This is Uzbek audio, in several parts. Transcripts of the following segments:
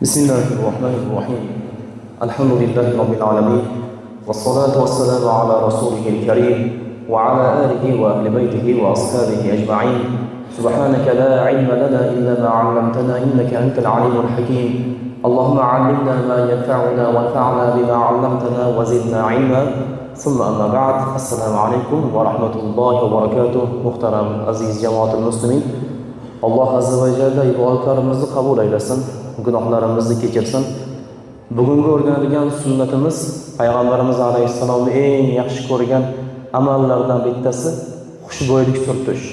بسم الله الرحمن الرحيم الحمد لله رب العالمين والصلاة والسلام على رسوله الكريم وعلى آله وأهل بيته وأصحابه أجمعين سبحانك لا علم لنا إلا ما علمتنا إنك أنت العليم الحكيم اللهم علمنا ما ينفعنا وانفعنا بما علمتنا وزدنا علما ثم أما بعد السلام عليكم ورحمة الله وبركاته محترم عزيز جماعة المسلمين الله عز وجل ibodatlarimizni qabul aylasin, gunohlarimizni kechirsin. Bugungi o'rganadigan sunnatimiz payg'ambarimiz alayhissalomning eng yaxshi ko'rgan amallaridan bittasi xushbo'ylik surtish.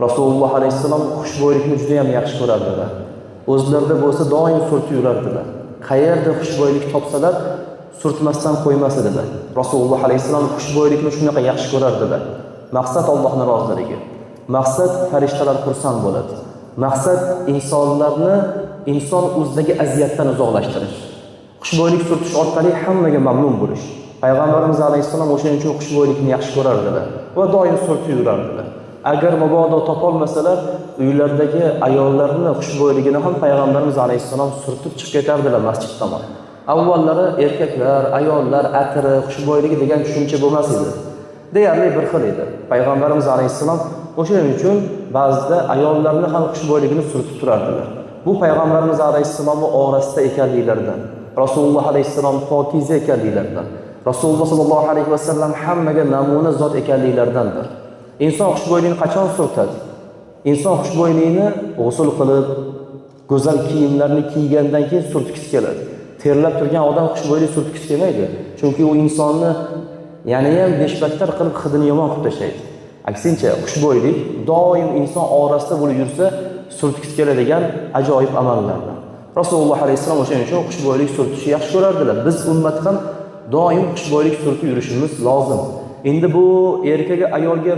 Rasululloh alayhissalom xushbo'ylikni juda ham yaxshi ko'rardilar. O'zlarida bo'lsa doim surtib yurardilar. Qayerda xushbo'ylik topsalar surtmasdan qo'ymas edilar. Rasululloh alayhissalom xushbo'ylikni shunaqa yaxshi ko'rardilar. Maqsad Allohning roziligi. Maqsad farishtalar xursand bo'ladi. Maqsad inson o'zidagi aziyatdan uzoqlashtirish. Xushbo'ylik surtish orqali hammaga mamnun bo'lish. Payg'ambarimiz alayhissalom o'shaning uchun xushbo'ylikni yaxshi ko'rardilar va doim surtib yurardilar. Agar mabodo topolmasalar, uylardagi ayollarni xushbo'yligini ham payg'ambarimiz alayhissalom surtib chiqib ketardilar masjid tomon. Avvallari erkaklar, ayollar atri, xushbo'yligi degan tushuncha bo'lmas edi. Deyarli bir xil edi. Payg'ambarimiz alayhissalom o'shaning uchun ba'zida ayollarni ham xushbo'yligini surtib turardilar. Bu payg'ambarimiz alayhissalomning orasida ekanliklaridan, Rasululloh alayhissalom pokiza ekanliklaridan, Rasululloh sallallohu alayhi vasallam hammaga namuna zot ekanliklaridandir. Inson xushbo'ylikni qachon surtadi? Inson xushbo'ylikni g'usl qilib, go'zal kiyimlarni kiygandan keyin surtgisi keladi. Terlab turgan odam xushbo'ylik surtgisi kelmaydi. Chunki u insonni ham beshbattar qilib hidini yomon qilib tashlaydi. Aksincha, xushbo'ylik doim inson orasida bo'lib yursa, surtgisi keladigan ajoyib amallardan. Rasululloh alayhissalom o'shaning uchun xushbo'ylik surtishni yaxshi ko'rardilar. Biz ummat ham doim xushbo'ylik surtib yurishimiz lozim. Endi bu erkakga ayolga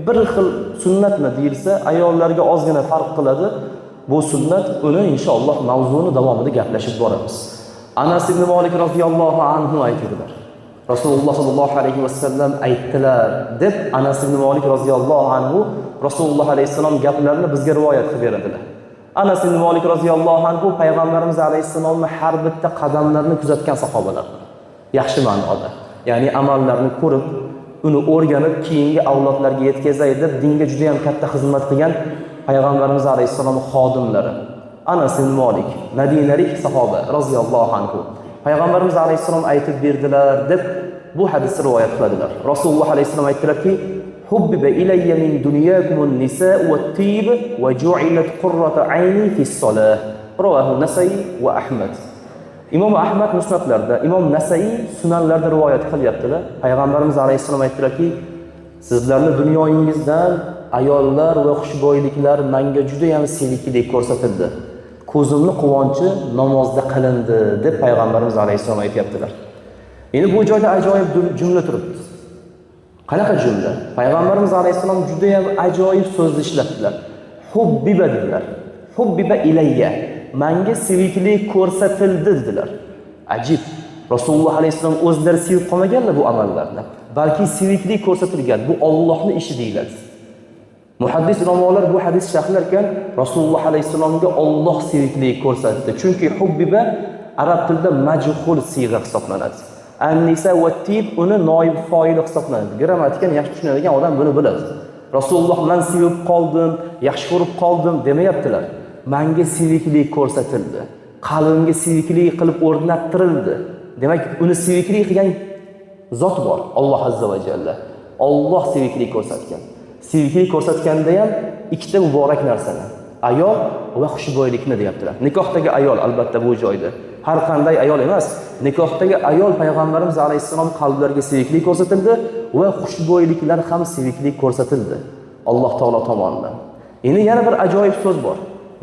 bir xil sunnatmi deyilsa, ayollarga ozgina farq qiladi. Bu sunnat uni inshaalloh mavzuni davomida gaplashib boramiz. Anas ibn Malik roziyallohu anhu aytdilar. Rasululloh sallallohu alayhi vasallam aytdilar deb Anas ibn Malik roziyallohu anhu Rasululloh alayhissalom gaplarini bizga rivoyat qilib beradilar. Anas ibn Malik roziyallohu anhu payg'ambarimiz alayhissalomning har bitta qadamlarini kuzatgan sahobalar. Yaxshi ma'noda. Ya'ni amallarni ko'rib, uni o'rganib, keyingi avlodlarga yetkazay deb dinga juda ham katta xizmat qilgan payg'ambarimiz alayhissalomning xodimlari. Anas ibn Malik, madinalik sahoba roziyallohu anhu. Payg'ambarimiz alayhissalom aytib berdilar deb bu hadisni rivoyat qiladilar. Rasululloh alayhissalom aytdilarki: "Hubbiba ilayya min dunyakumun nisaa wat-tib wa ju'ilat qurratu ayni fis-salah." Rawahu Nasai va Ahmad. Imom Ahmad musnadlarda, Imom Nasai sunanlarda rivoyat qilyaptilar. Payg'ambarimiz alayhissalom aytdilarki: "Sizlarning dunyoyingizdan ayollar va xushbo'yliklar menga juda ham sevikli ko'rsatildi. Ko'zimni quvonchi namozda qilindi" deb payg'ambarimiz alayhissalom aytibdilar. Endi bu joyda ajoyib jumla turibdi. Qanaqa jumla? Payg'ambarimiz alayhissalom juda ham ajoyib so'zni ishlatdilar. Hubbiba dedilar. Hubbiba ilayya. Menga sevikli ko'rsatildi dedilar. Ajib. Rasululloh alayhissalom o'zlari sevib qolmaganlar bu amallarni. Balki sevikli ko'rsatilgan. Bu Allohning ishi deyiladi. Muhaddis ulamolar bu hadis sharhlarkan Rasululloh alayhissalomga Alloh sevikli ko'rsatdi. Chunki hubbiba arab tilida majhul siyg'a hisoblanadi. An-nisa va tib uni noib foil hisoblanadi. Grammatikani yaxshi tushunadigan odam buni biladi. Rasululloh men sevib qoldim, yaxshi ko'rib qoldim demayaptilar. Menga sevikli ko'rsatildi. Qalbimga sevikli qilib o'rnattirildi. Demak, uni sevikli qilgan zot bor, Alloh azza va jalla. Alloh sevikli ko'rsatgan. Sevikli ko'rsatganda ham ikkita muborak narsani, ayol va xushbo'ylikni deyaptilar. Nikohdagi ayol albatta bu joyda. Har qanday ayol emas, nikohdagi ayol payg'ambarimiz alayhissalom qalblariga sevikli ko'rsatildi va xushbo'yliklar ham sevikli ko'rsatildi Alloh taolo tomonidan. Endi yana bir ajoyib so'z bor.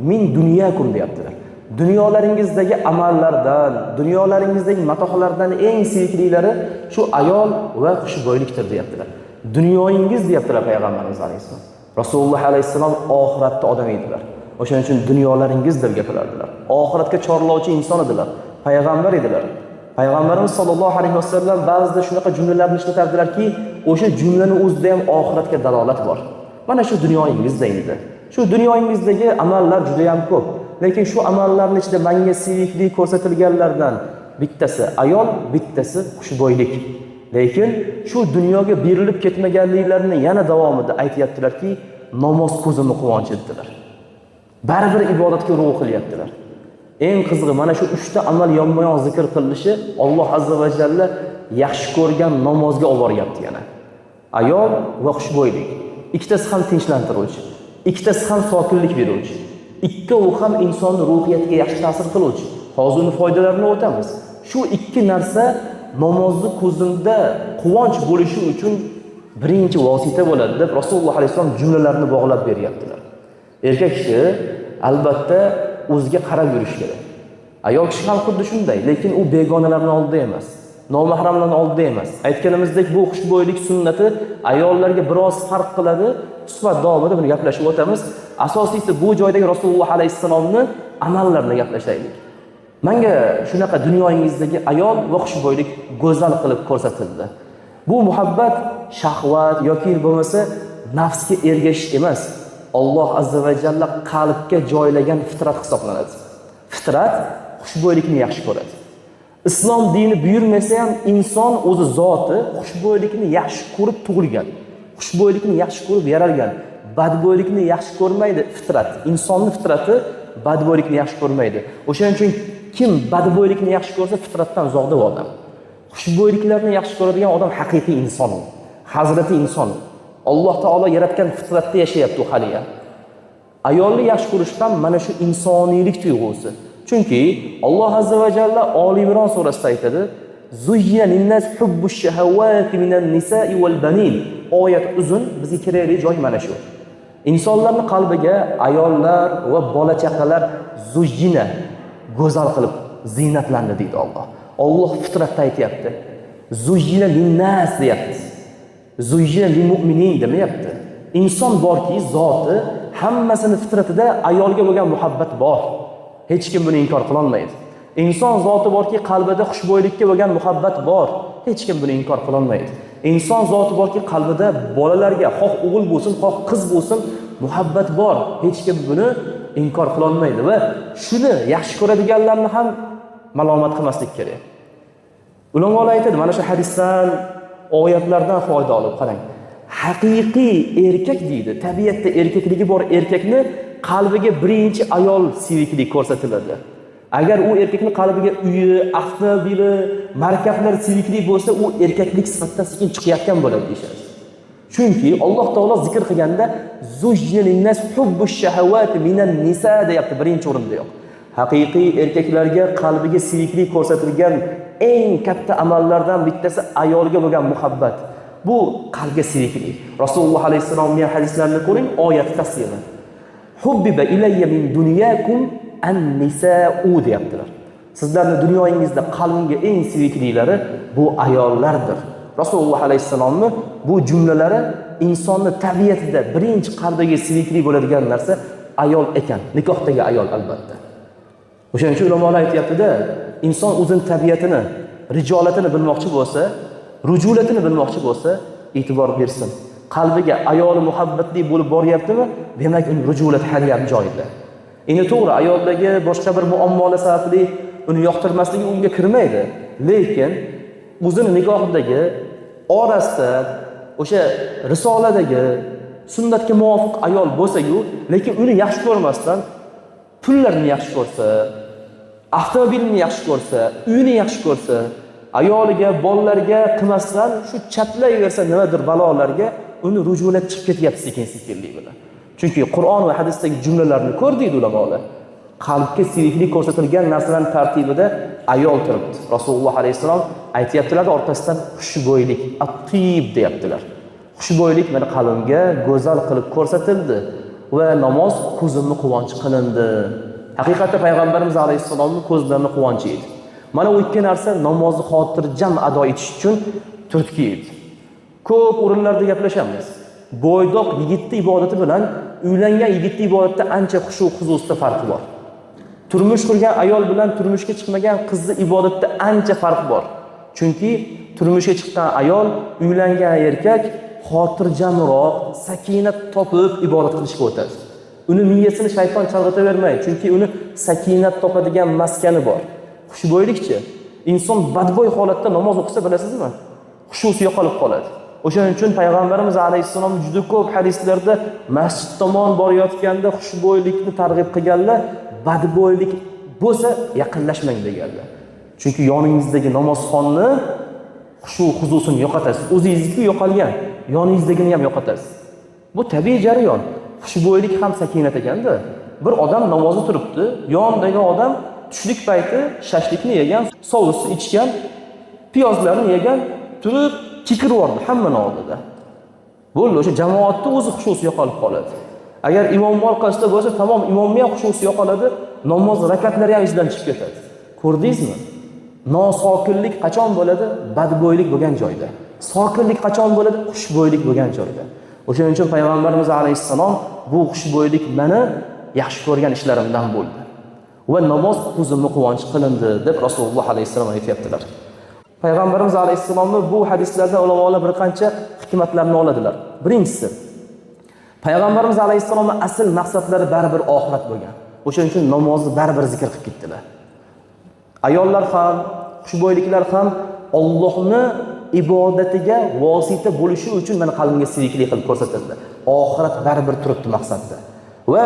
Min dunyakum deyaptilar. Dunyolaringizdagi amallardan, dunyolaringizdagi matohlardan eng sevikliklari shu ayol va xushbo'ylikdir deyaptilar. Dunyoyingiz deyaptilar payg'ambarimiz alayhissalom. Rasululloh alayhissalom oxiratda odam edilar. O'shaning uchun dunyolaringiz deb gapirardilar. Oxiratga chorlovchi inson edilar, payg'ambar edilar. Payg'ambarimiz sollallohu alayhi vasallam ba'zida shunaqa jumlalarni ishlatardilarki, o'sha jumlaning o'zida ham oxiratga dalolat bor. Mana shu dunyoyingizda edi. Shu dunyoyingizdagi amallar juda ham ko'p. Lekin shu amallarning ichida menga sevikli ko'rsatilganlardan bittasi ayol, bittasi xushbo'ylik. Lekin shu dunyoga berilib ketmaganliklarini yana davomida aytayaptilarki, namoz ko'zimni quvonchitilar. Baribir ibodatga ruh qilyaptilar. Eng qizig'i mana shu 3 ta amal yonma-yon zikr qilinishi Alloh azza va jalla yaxshi ko'rgan namozga olib boryapti yana. Ayol va xushbo'ylik. Ikkitasi ham tinchlantiruvchi, ikkitasi ham sokinlik beruvchi. Ikkovi ham insonning ruhiyatiga yaxshi ta'sir qiluvchi. Hozir uni foydalarini o'tamiz. Shu ikki narsa namozni ko'zimda quvonch bo'lishi uchun birinchi vosita bo'ladi deb Rasululloh alayhi vasallam jumlalarni bog'lab beryaptilar. Erkak kishi albatta o'ziga qarab yurish kerak. Ayol kishi ham xuddi shunday, lekin u begonalarning oldida emas, nomahramlarning oldida emas. Aytganimizdek, bu xushbo'ylik sunnati ayollarga biroz farq qiladi. Suhbat davomida buni gaplashib o'tamiz. Asosiysi bu joydagi Rasululloh alayhisalomning amallarini gaplashaylik. Menga shunaqa dunyoyingizdagi ayol va xushbo'ylik go'zal qilib ko'rsatildi. Bu muhabbat shahvat yoki bo'lmasa nafsga ergashish emas. Alloh azza va jalla qalbga joylagan fitrat hisoblanadi. Fitrat xushbo'ylikni yaxshi ko'radi. Islom dini buyurmasa ham inson o'zi zoti xushbo'ylikni yaxshi ko'rib tug'ilgan. Xushbo'ylikni yaxshi ko'rib yaralgan. Badbo'ylikni yaxshi ko'rmaydi fitrat. Insonning fitrati badbo'ylikni yaxshi ko'rmaydi. O'shaning uchun kim badbo'ylikni yaxshi ko'rsa fitratdan uzoqda odam. Xushbo'yliklarni yaxshi ko'radigan odam haqiqiy inson, hazrati inson. Alloh taolo yaratgan fitratda yashayapti u haliya. Ayolni yaxshi ko'rish ham mana shu insoniylik tuyg'usi. Chunki Alloh azza va jalla Oli Imron surasida aytadi: "Zuyyina lin-nas hubbush shahawati minan nisa'i wal banin." Oyat uzun, bizga kerakli joy mana shu. Insonlarning qalbiga ayollar va bola chaqalar zuyyina go'zal qilib ziynatlandi deydi Alloh. Alloh fitratda aytayapti. Zuyyina lin-nas deyapti. Zuyyina lil mu'minin demayapti. Inson borki, zoti hammasini fitratida ayolga bo'lgan muhabbat bor. Hech kim buni inkor qila olmaydi. Inson zoti borki, qalbida xushbo'ylikka bo'lgan muhabbat bor. Hech kim buni inkor qila olmaydi. Inson zoti borki, qalbida bolalarga, xoh o'g'il bo'lsin, xoh qiz bo'lsin, muhabbat bor. Hech kim buni inkor qila olmaydi va shuni yaxshi ko'radiganlarni ham malomat qilmaslik kerak. Ulamolar aytadi, mana shu hadisdan, oyatlardan foyda olib qarang. Haqiqiy erkak deydi, tabiatda erkakligi bor erkakni qalbiga birinchi ayol sevikli ko'rsatiladi. Agar u erkakning qalbiga uyi, avtomobili, markablar sevikli bo'lsa, u erkaklik sifatida sekin chiqayotgan bo'ladi deyshadi. Chunki Alloh taolo zikr qilganda zuyyina lin-nas hubbush shahawati minan nisa deyapti birinchi o'rinda yo'q. Haqiqiy erkaklarga qalbiga sevikli ko'rsatilgan eng katta amallardan bittasi ayolga bo'lgan muhabbat. Bu qalbga sevikli. Rasululloh alayhisolamning hadislarni ko'ring, oyat tasdiri. Hubbiba ilayya min dunyakum an-nisa'u deyaptilar. Sizlarning dunyoyingizda qalbingga eng seviklilari bu ayollardir. Rasululloh alayhisolamning bu jumlalari insonning tabiatida birinchi qalbiga sevikli bo'ladigan narsa ayol ekan. Nikohdagi ayol albatta. O'shaning uchun ulamolar aytayapti-da, inson o'zining tabiatini, rijolatini bilmoqchi bo'lsa, rujulatini bilmoqchi bo'lsa, e'tibor bersin. Qalbiga ayoli muhabbatli bo'lib boryaptimi? Demak, uning rujulati hali ham joyida. Endi to'g'ri, ayoldagi boshqa bir muammolar sababli uni yoqtirmasligi unga kirmaydi. Lekin o'zining nikohidagi orasida o'sha risoladagi sunnatga muvofiq ayol bo'lsa-yu, lekin uni yaxshi ko'rmasdan pullarini yaxshi ko'rsa, avtomobilni yaxshi ko'rsa, uyini yaxshi ko'rsa, ayoliga, bolalarga qilmasdan shu chaplayversa nimadir balolarga uni rujulat chiqib ketyapti sekin-sekinlik bilan. Chunki Qur'on va hadisdagi jumlalarni ko'rdingiz ulamolar. Qalbga sevikli ko'rsatilgan narsalarning tartibida ayol turibdi. Rasululloh alayhisalom aytayaptilar, orqasidan xushbo'ylik, at-tib deyaptilar. Xushbo'ylik meni qalbimga go'zal qilib ko'rsatildi va namoz ko'zimni quvonch qilindi. Haqiqatda payg'ambarimiz alayhisalomning ko'zlarini quvonchi edi. Mana bu ikki narsa namozni xotirjam ado etish uchun turtki edi. Ko'p o'rinlarda gaplashamiz. Bo'ydoq yigitning ibodati bilan uylangan yigitning ibodatida ancha xushu-huzurda farqi bor. Turmush qurgan ayol bilan turmushga chiqmagan qizning ibodatida ancha farq bor. Chunki turmushga chiqqan ayol, uylangan erkak xotirjamroq, sakinat topib ibodat qilishga o'tadi. Uni miyasini shayton chalg'itavermaydi, chunki uni sakinat topadigan maskani bor. Xushbo'ylikchi. Inson badbo'y holatda namoz o'qisa bilasizmi? Xushusi yo'qolib qoladi. O'shaning uchun payg'ambarimiz alayhissalom juda ko'p hadislarda masjid tomon borayotganda xushbo'ylikni targ'ib qilganlar, badbo'ylik bo'lsa yaqinlashmang deganlar. Chunki yoningizdagi namozxonni huzusini yo'qotasiz. O'zingizniki yo'qolgan, yoningizdagini ham yo'qotasiz. Bu tabiiy jarayon. Xushbo'ylik ham sakinat ekanda. Bir odam namozda turibdi, yonidagi odam tushlik payti shashlikni yegan, sovusni ichgan, piyozlarni yegan, turib kikirib yordi hammaning oldida. Bo'ldi, o'sha jamoatning o'zi xushusi yo'qolib qoladi. Agar imom orqasida bo'lsa, tamom imomning ham xushusi yo'qoladi, namoz rakatlari ham izdan chiqib ketadi. Ko'rdingizmi? Nosokinlik qachon bo'ladi? Badbo'ylik bo'lgan joyda. Sokinlik qachon bo'ladi? Xushbo'ylik bo'lgan joyda. O'shaning uchun payg'ambarimiz alayhissalom bu xushbo'ylik meni yaxshi ko'rgan ishlarimdan bo'ldi. Va namoz ko'zimni quvonch qilindi deb Rasululloh alayhissalom aytibdilar. Payg'ambarimiz alayhissalomning bu hadislarda ulamolar bir qancha hikmatlarni oladilar. Birinchisi, payg'ambarimiz alayhissalomning asl maqsadlari baribir oxirat bo'lgan. O'shaning uchun namozni baribir zikr qilib ketdilar. Ayollar ham, xushbo'yliklar ham Allohni ibodatiga vosita bo'lishi uchun meni qalbimga seviklik qilib ko'rsatildi. Oxirat baribir turibdi maqsadda. Va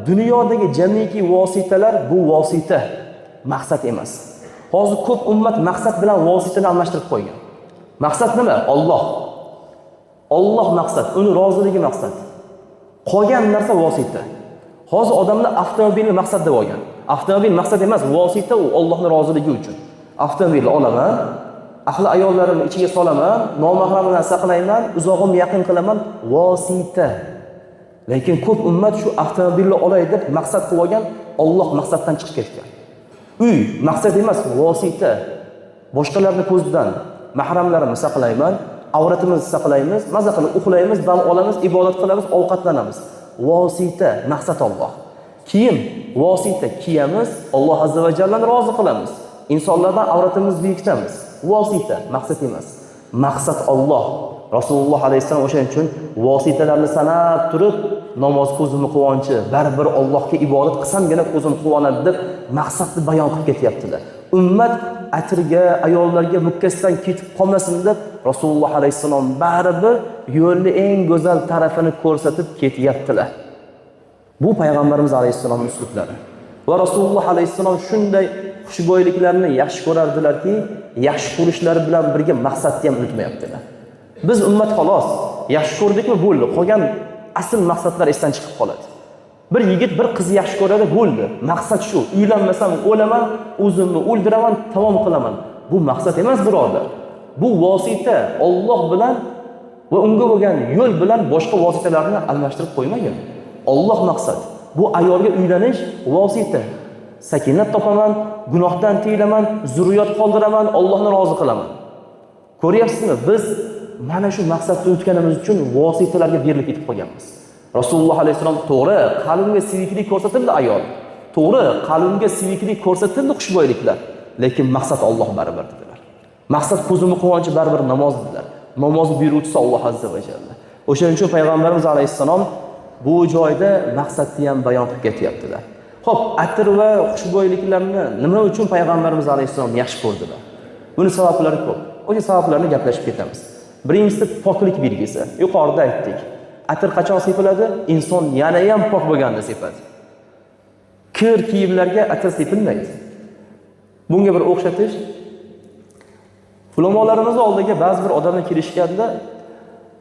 dunyodagi jamiki vositalar bu vosita, maqsad emas. Hozir ko'p ummat maqsad bilan vositani almashtirib qo'ygan. Maqsad nima? Alloh. Alloh maqsad, uni roziligi maqsad. Qolgan narsa vosita. Hozir odamlar avtomobilni maqsad deb olgan. Avtomobil maqsad emas, vosita u Allohning roziligi uchun. Avtomobilni olaman, ahli ayollarimni ichiga solaman, nomahramlarni saqlayman, uzog'imni yaqin qilaman, vosita. Lekin ko'p ummat shu avtomobilni olay deb maqsad qilib olgan, Alloh maqsaddan chiqib ketgan. Uy maqsad emas, vosita. Boshqalarni ko'zdan mahramlarimni saqlayman, avratimizni saqlaymiz, maza qilib uxlaymiz, dam olamiz, ibodat qilamiz, ovqatlanamiz. Vosita, maqsad Alloh. Kiyim vosita, kiyamiz, Alloh azza va jallani rozi qilamiz. Insonlardan avratimizni bekitamiz. Vosita, maqsad emas. Maqsad Alloh. Rasululloh alayhissalom o'shaning uchun vositalarni sanab turib, namoz ko'zimni quvonchi, baribir Allohga ibodat qilsamgina ko'zim quvonadi deb maqsadni bayon qilib ketyaptilar. Ummat atirga, ayollarga mukkasidan ketib qolmasin deb Rasululloh alayhissalom baribir yo'lni eng go'zal tarafini ko'rsatib ketyaptilar. Bu payg'ambarimiz alayhissalomning uslublari. Va Rasululloh alayhissalom shunday xushbo'yliklarni yaxshi ko'rardilarki, yaxshi ko'rishlari bilan birga maqsadni ham unutmayaptilar. Biz ummat xolos, yaxshi ko'rdikmi bo'ldi, qolgan asl maqsadlar esdan chiqib qoladi. Bir yigit bir qizni yaxshi ko'radi, bo'ldi. Maqsad shu, uylanmasam o'laman, o'zimni o'ldiraman, tamom qilaman. Bu maqsad emas, birodar. Bu vosita, Alloh bilan va unga bo'lgan yo'l bilan boshqa vositalarni almashtirib qo'ymagan. Alloh maqsad. Bu ayolga uylanish vosita. Sakinat topaman, gunohdan tiyilaman, zurriyot qoldiraman, Allohni rozi qilaman. Ko'ryapsizmi? Biz mana shu maqsadni o'tganimiz uchun vositalarga berilib ketib qolganmiz. Rasululloh alayhisalom to'g'ri, qalbimga seviklik ko'rsatildi ayol. To'g'ri, qalbimga seviklik ko'rsatildi xushbo'yliklar, lekin maqsad Alloh baribir dedilar. Maqsad ko'zimni quvonchi baribir namoz dedilar. Namoz buyuruvchisi Alloh azza va jalla. O'shaning uchun payg'ambarimiz alayhisalom bu joyda maqsadni ham bayon qilib ketyaptilar. Xo'p, atir va xushbo'yliklarni nima uchun payg'ambarimiz alayhisalom yaxshi ko'rdilar? Buni sabablari ko'p. O'sha sabablarni gaplashib ketamiz. Birinchisi poklik belgisi. Yuqorida aytdik. Atir qachon sepiladi? Inson yana ham pok bo'lganda sepadi. Kir kiyimlarga atir sepilmaydi. Bunga bir o'xshatish. Ulamolarimiz oldiga ba'zi bir odamlar kelishganda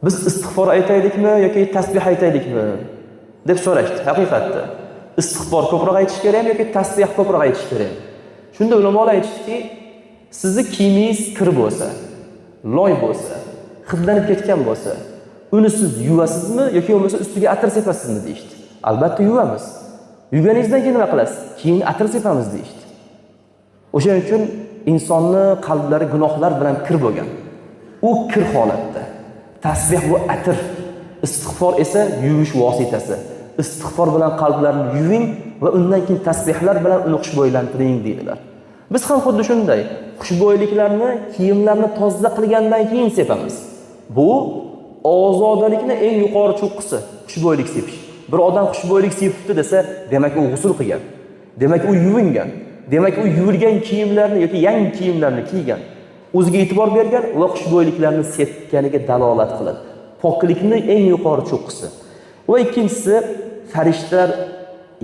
biz istig'for aytaylikmi yoki tasbih aytaylikmi deb so'rashdi. Haqiqatda istig'for ko'proq aytish kerakmi yoki tasbih ko'proq aytish kerak? Shunda ulamolar aytishdiki, sizni kiyimingiz kir bo'lsa, loy bo'lsa, hidlanib ketgan bo'lsa, uni siz yuvasizmi yoki bo'lmasa ustiga atir sepasizmi deydi. Albatta yuvamiz. Yuvganingizdan keyin nima qilasiz? Keyin atir sepamiz deydi. O'shaning uchun insonni qalblari gunohlar bilan kir bo'lgan. U kir holatda. Tasbih bu atir, istig'for esa yuvish vositasi. Istig'for bilan qalblarni yuving va undan keyin tasbihlar bilan uni xushbo'ylantiring deydilar. Biz ham xuddi shunday xushbo'yliklarni, kiyimlarni toza qilgandan keyin sepamiz. Bu ozodalikning eng yuqori cho'qqisi, xushbo'ylik sepish. Bir odam xushbo'ylik sepibdi desa, demak u g'usl qilgan. Demak u yuvingan. Demak u yuvilgan kiyimlarni yoki yangi kiyimlarni kiygan. O'ziga e'tibor bergan va xushbo'yliklarni sepganiga dalolat qiladi. Poklikning eng yuqori cho'qqisi. Va ikkinchisi, farishtalar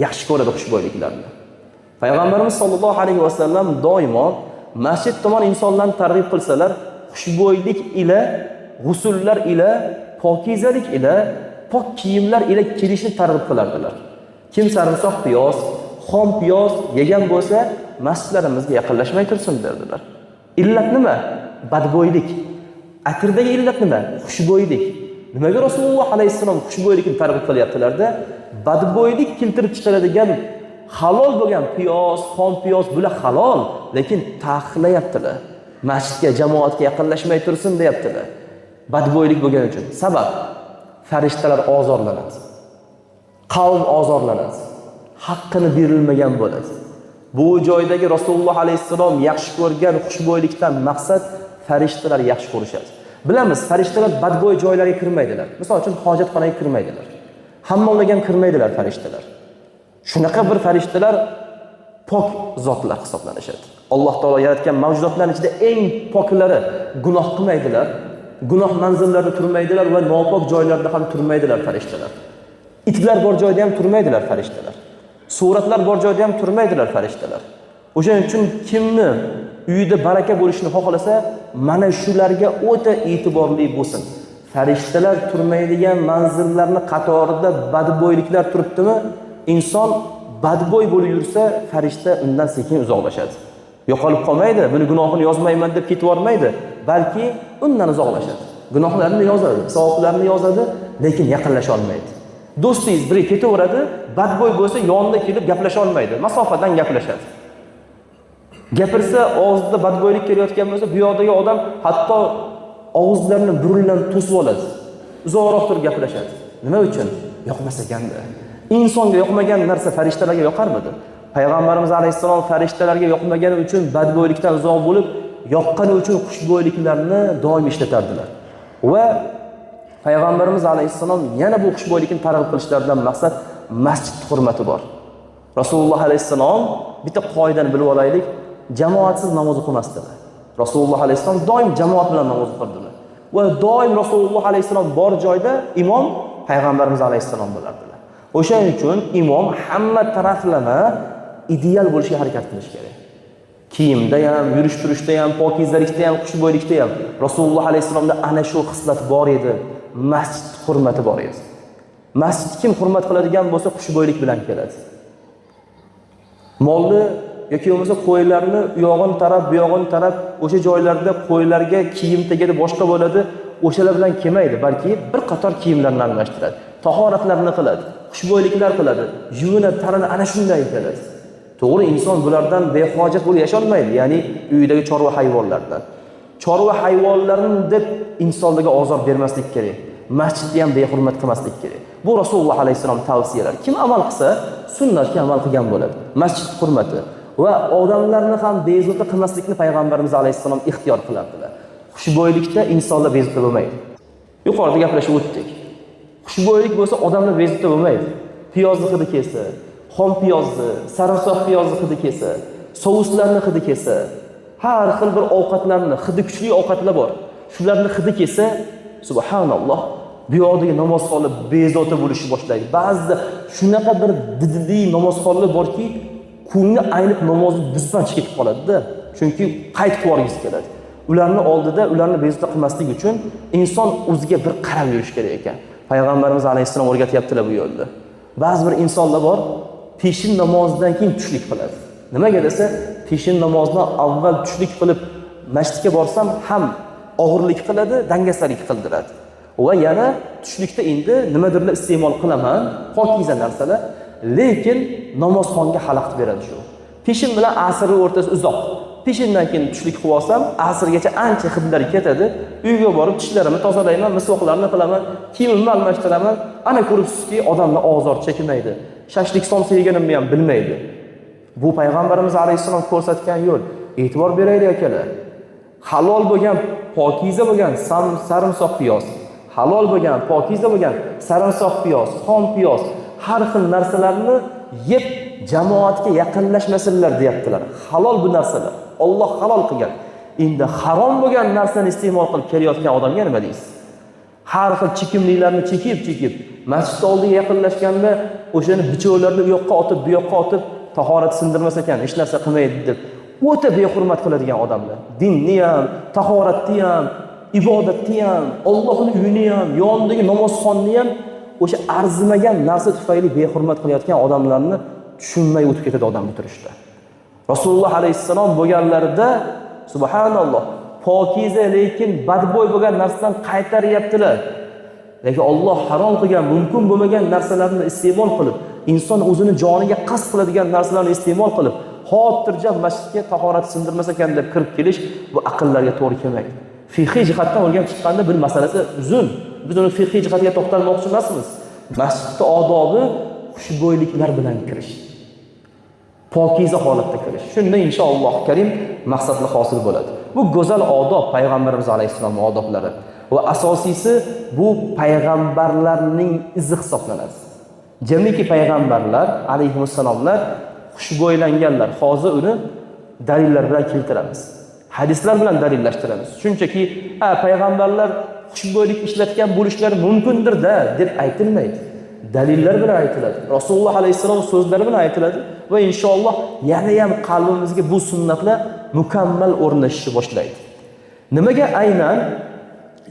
yaxshi ko'radi xushbo'yliklarni. Payg'ambarimiz sollallohu alayhi vasallam doimo masjid tomon insonlarni targ'ib qilsalar, xushbo'ylik ila, g'usullar ila, pokizalik ila, pok kiyimlar ila kelishni targ'ib qilardilar. Kim sarimsoq piyoz, xom piyoz yegan bo'lsa, masjidlarimizga yaqinlashmay tursin derdilar. Illat nima? Badbo'ylik. Atirdagi illat nima? Xushbo'ylik. Nimaga Rasululloh alayhisalom xushbo'ylikni targ'ib qilyaptilarda? Badbo'ylik keltirib chiqaradigan halol bo'lgan piyoz, xom piyoz bular halol, lekin taqiqlayaptilar. Masjidga, jamoatga yaqinlashmay tursin deyaptilar. Badbo'ylik bo'lgani uchun. Sabab farishtalar ozorlanadi. Qavm ozorlanadi. Haqqini berilmagan bo'ladi. Bu joydagi Rasululloh alayhisalom yaxshi ko'rgan xushbo'ylikdan maqsad farishtalar yaxshi ko'rishadi. Bilamiz, farishtalar badbo'y joylarga kirmaydilar. Misol uchun hojatxonaga kirmaydilar. Hammonlarga ham kirmaydilar farishtalar. Shunaqa bir farishtalar pok zotlar hisoblanishadi. Alloh taolo yaratgan mavjudotlarning ichida eng poklari, gunoh qilmaydilar, gunoh manzillarida turmaydilar va nopok joylarda ham turmaydilar farishtalar. Itlar bor joyda ham turmaydilar farishtalar. Suratlar bor joyda ham turmaydilar farishtalar. O'shaning uchun kimni uyida baraka bo'lishini xohlasa, mana shularga o'ta e'tiborli bo'lsin. Farishtalar turmaydigan manzillarni qatorida badbo'yliklar turibdimi? Inson badbo'y bo'lib yursa, farishta undan sekin uzoqlashadi. Yo'qolib qolmaydi, buni gunohini yozmayman deb ketib yormaydi, balki undan uzoqlashadi. Gunohlarini yozadi, savoblarini yozadi, lekin yaqinlasha olmaydi. Do'stingiz biri ketaveradi, badbo'y bo'lsa yonida kelib gaplasha olmaydi, masofadan gaplashadi. Gapirsa og'zida badbo'ylik kelayotgan bo'lsa, bu yoqdagi odam hatto og'izlarini burunlarni to'sib oladi. Uzoqroq turib gaplashadi. Nima uchun? Yoqmas ekanda. Insonga yoqmagan narsa farishtalarga yoqarmidi? Payg'ambarimiz alayhisalom farishtalarga yoqmagani uchun badbo'ylikdan uzoq bo'lib, yoqqani uchun xushbo'yliklarni doim ishlatardilar. Va Payg'ambarimiz alayhisalom yana bu xushbo'ylikni targ'ib qilishlaridan maqsad masjid hurmati bor. Rasululloh alayhisalom bitta qoidani bilib olaylik, jamoatsiz namoz o'qimasdilar. Rasululloh alayhisalom doim jamoat bilan namoz o'qirdilar. Va doim Rasululloh alayhisalom bor joyda imom Payg'ambarimiz alayhisalom bo'lardilar. O'shaning uchun imom hamma taraflama ideal bo'lishga harakat qilish kerak. Kiyimda ham, yurish-turishda ham, pokizlikda ham, xushbo'ylikda ham Rasululloh alayhisalomda ana shu xislat bor edi. Masjid hurmati bor edi. Masjid kim hurmat qiladigan bo'lsa, xushbo'ylik bilan keladi. Molni yoki bo'lmasa qo'ylarni u yog'ini tarab, bu yog'ini tarab, o'sha joylarda qo'ylarga kiyim tegadi, boshqa bo'ladi, o'shalar bilan kelmaydi, balki bir qator kiyimlarni almashtiradi. Tahoratlarni qiladi, xushbo'yliklar qiladi, yuvinadi, tarini ana shunday keladi. To'g'ri, inson bulardan behojat bo'lib yasha olmaydi, ya'ni uyidagi chorva hayvonlardan. Chorva hayvonlarini deb insonlarga ozor bermaslik kerak. Masjidni ham behurmat qilmaslik kerak. Bu Rasululloh alayhisalom tavsiyalari. Kim amal qilsa, sunnatga amal qilgan bo'ladi. Masjid hurmati va odamlarni ham bezovta qilmaslikni Payg'ambarimiz alayhisalom ixtiyor qilardilar. Xushbo'ylikda insonlar bezovta bo'lmaydi. Yuqorida gaplashib o'tdik. Xushbo'ylik bo'lsa odamlar bezovta bo'lmaydi. Piyozni hidi kelsa, xom piyozni, sarimsoq piyozni hidi kelsa, souslarni hidi kelsa, har xil bir ovqatlarni, hidi kuchli ovqatlar bor. Shularni hidi kelsa, subhanalloh, bu yoqdagi namozxonlar bezovta bo'lishni boshlaydi. Ba'zida shunaqa bir didli namozxonlar borki, ko'ngli aynib namozni buzdan chiqib qoladi-da. Chunki qayt qilib keladi. Ularni oldida ularni bezovta qilmaslik uchun inson o'ziga bir qarab yurish kerak ekan. Payg'ambarimiz alayhisalom o'rgatyaptilar bu yo'lda. Ba'zi bir insonlar bor, peshin namozidan keyin tushlik qiladi. Nimaga desa, peshin namozidan avval tushlik qilib masjidga borsam ham og'irlik qiladi, dangasalik qildiradi. Va yana tushlikda endi nimadirlar iste'mol qilaman, pokiza narsalar, lekin namozxonga xalaqit beradi shu. Peshin bilan asr o'rtasi uzoq. Peshindan keyin tushlik qilib olsam, asrgacha ancha hidlar ketadi. Uyga borib tishlarimni tozalayman, misvoqlarni qilaman, kiyimimni almashtiraman. Ana ko'ribsizki, odamlar ozor chekmaydi. Shashlik somsa yeganimni ham bilmaydi. Bu Payg'ambarimiz alayhisalom ko'rsatgan yo'l. E'tibor beraylik akalar. Halol bo'lgan, pokiza bo'lgan sarimsoq piyoz, halol bo'lgan, pokiza bo'lgan sarimsoq piyoz, xom piyoz, har xil narsalarni yeb jamoatga yaqinlashmasinlar deyaptilar. Halol bu narsalar. Alloh halol qilgan. Endi harom bo'lgan narsani iste'mol qilib kelayotgan odamga nima deysiz? Har xil chekimliklarni chekib masjid oldiga yaqinlashganda o'shani bichovlarni u yoqqa otib, bu yoqqa otib, tahorat sindirmas ekan, hech narsa qilmaydi deb o'ta behurmat qiladigan odamlar. Dinni ham, tahoratni ham, ibodatni ham, Allohning uyini ham, yonidagi namozxonni ham o'sha arzimagan narsa tufayli behurmat qilayotgan odamlarni tushunmay o'tib ketadi odam bu turishda. Rasululloh alayhissalom bo'lganlarida subhanalloh, pokiza lekin badbo'y bo'lgan narsadan qaytaryaptilar. Lekin Alloh harom qilgan, mumkin bo'lmagan narsalarni iste'mol qilib, inson o'zini joniga qasd qiladigan narsalarni iste'mol qilib, xotirjam masjidga tahorat sindirmas ekan deb kirib kelish bu aqllarga to'g'ri kelmaydi. Fiqhiy jihatdan o'rganib chiqqanda bu masalasi uzun. Biz uni fiqhiy jihatiga to'xtalmoqchi emasmiz. Masjidda odobi xushbo'yliklar bilan kirish. Pokiza holatda kirish. Shunda inshaalloh Karim maqsadlar hosil bo'ladi. Bu go'zal odob payg'ambarimiz alayhisalom odoblari va asosiysi bu payg'ambarlarning izi hisoblanadi. Jamiki payg'ambarlar alayhissalomlar xushbo'ylanganlar. Hozir uni dalillar bilan keltiramiz. Hadislar bilan dalillashtiramiz. Shunchaki payg'ambarlar xushbo'ylik ishlatgan bo'lishlari mumkindir-da deb aytilmaydi. Dalillar bilan aytiladi. Rasululloh alayhisalom so'zlari bilan aytiladi va inshaalloh yana ham qalbimizga bu sunnatlar mukammal o'rnashishni boshlaydi. Nimaga aynan